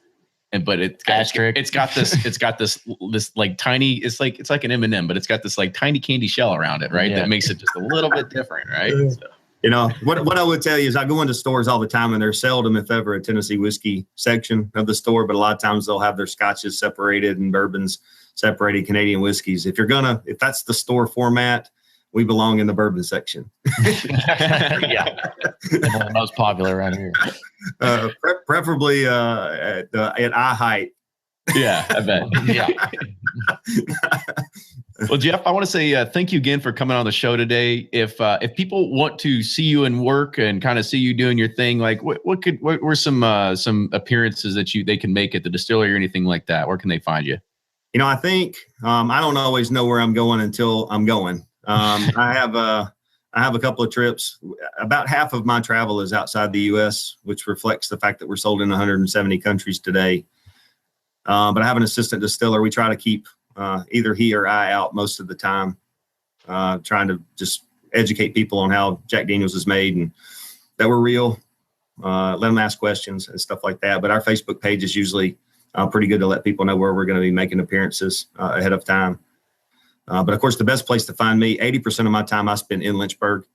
Speaker 2: but it's got this like tiny. It's like an M&M, but it's got this like tiny candy shell around it, right? Yeah. That makes it just a little bit different, right? So.
Speaker 1: What I would tell you is I go into stores all the time, and there's seldom, if ever, a Tennessee whiskey section of the store. But a lot of times they'll have their scotches separated and bourbons separated, Canadian whiskeys. If that's the store format, we belong in the bourbon section.
Speaker 5: Yeah, the most popular around here.
Speaker 1: Preferably at eye height.
Speaker 2: Yeah, I bet.
Speaker 5: Yeah.
Speaker 2: Well, Jeff, I want to say thank you again for coming on the show today. If people want to see you in work and kind of see you doing your thing, like what were some appearances that they can make at the distillery or anything like that? Where can they find you?
Speaker 1: I think I don't always know where I'm going until I'm going. I have a couple of trips. About half of my travel is outside the U.S., which reflects the fact that we're sold in 170 countries today. But I have an assistant distiller. We try to keep either he or I out most of the time, trying to just educate people on how Jack Daniel's is made and that we're real. Let them ask questions and stuff like that. But our Facebook page is usually pretty good to let people know where we're going to be making appearances ahead of time. But of course, the best place to find me, 80% of my time I spend in Lynchburg.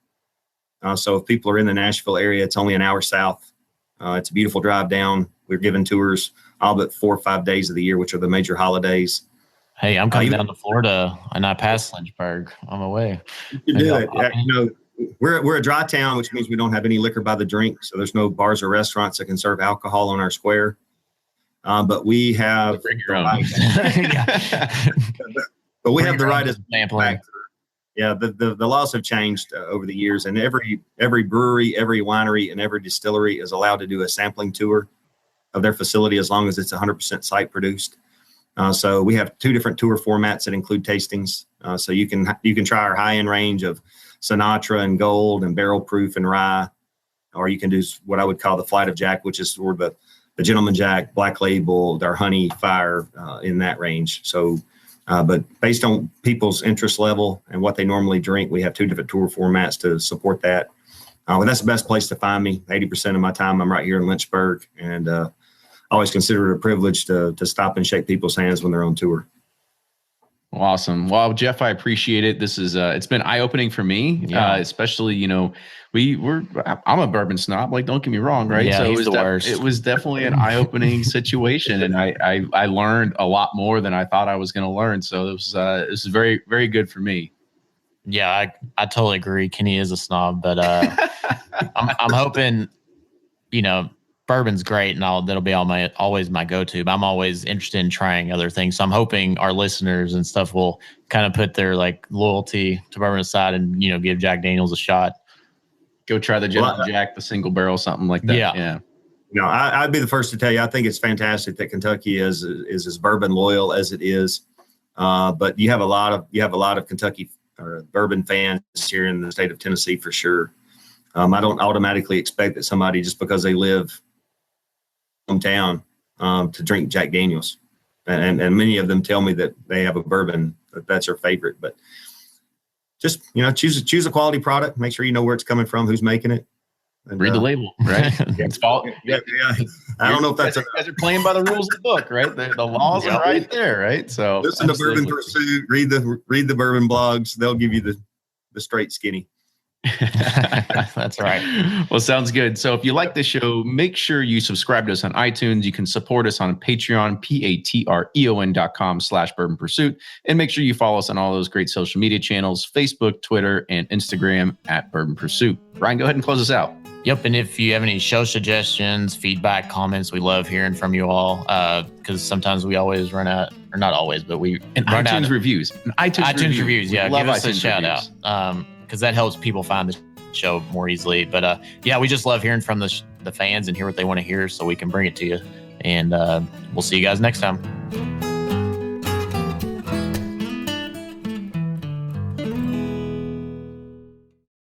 Speaker 1: So if people are in the Nashville area, it's only an hour south. It's a beautiful drive down. We're giving tours all but 4 or 5 days of the year, which are the major holidays.
Speaker 5: Hey, I'm coming down to Florida and I pass Lynchburg on my way.
Speaker 1: You can do it. We're a dry town, which means we don't have any liquor by the drink. So there's no bars or restaurants that can serve alcohol on our square. But we have
Speaker 2: bring your own.
Speaker 1: But we have the right as
Speaker 5: sampling.
Speaker 1: Yeah, the laws have changed over the years, and every brewery, every winery, and every distillery is allowed to do a sampling tour of their facility as long as it's 100% site produced. So we have 2 different tour formats that include tastings. So you can try our high end range of Sinatra and Gold and Barrel Proof and Rye, or you can do what I would call the Flight of Jack, which is sort of the Gentleman Jack, Black Label, our Honey Fire in that range. So, but based on people's interest level and what they normally drink, we have 2 different tour formats to support that. Well, that's the best place to find me. 80% of my time I'm right here in Lynchburg, and I always consider it a privilege to stop and shake people's hands when they're on tour.
Speaker 2: Awesome. Well, Jeff, I appreciate it. This is it's been eye-opening for me, especially, I'm a bourbon snob, like, don't get me wrong, right?
Speaker 5: Yeah,
Speaker 2: so
Speaker 5: it
Speaker 2: was definitely an eye-opening situation, and I learned a lot more than I thought I was going to learn. So this is very, very good for me.
Speaker 5: Yeah, I totally agree. Kenny is a snob, but I'm hoping, bourbon's great, and that'll be always my go-to. But I'm always interested in trying other things. So I'm hoping our listeners and stuff will kind of put their loyalty to bourbon aside and give Jack Daniel's a shot.
Speaker 2: Go try the Gentleman Jack, the single barrel, something like that.
Speaker 5: Yeah.
Speaker 1: I'd be the first to tell you, I think it's fantastic that Kentucky is as bourbon loyal as it is. But you have a lot of Kentucky or bourbon fans here in the state of Tennessee for sure. I don't automatically expect that somebody, just because they live hometown, to drink Jack Daniel's, and many of them tell me that they have a bourbon that's their favorite. But just, choose a quality product. Make sure you know where it's coming from, who's making it. And,
Speaker 2: Read the label, right? It's
Speaker 1: yeah. I don't know if that's
Speaker 2: you guys are playing by the rules of the book, right? The laws are right there, right? So
Speaker 1: listen to Bourbon Pursuit, read the bourbon blogs. They'll give you the straight skinny.
Speaker 5: That's right.
Speaker 2: Well, sounds good. So if you like the show, make sure you subscribe to us on iTunes. You can support us on Patreon, patreon.com/Bourbon Pursuit. And make sure you follow us on all those great social media channels, Facebook, Twitter, and Instagram @Bourbon Pursuit. Ryan, go ahead and close us out.
Speaker 5: Yep. And if you have any show suggestions, feedback, comments, we love hearing from you all. Because sometimes we always run out, or not always, but we
Speaker 2: and
Speaker 5: run
Speaker 2: iTunes
Speaker 5: out.
Speaker 2: reviews.
Speaker 5: iTunes reviews. Yeah.
Speaker 2: Love
Speaker 5: give us
Speaker 2: iTunes
Speaker 5: a shout
Speaker 2: reviews.
Speaker 5: out. Because that helps people find the show more easily. But we just love hearing from the fans and hear what they want to hear so we can bring it to you. And we'll see you guys next time.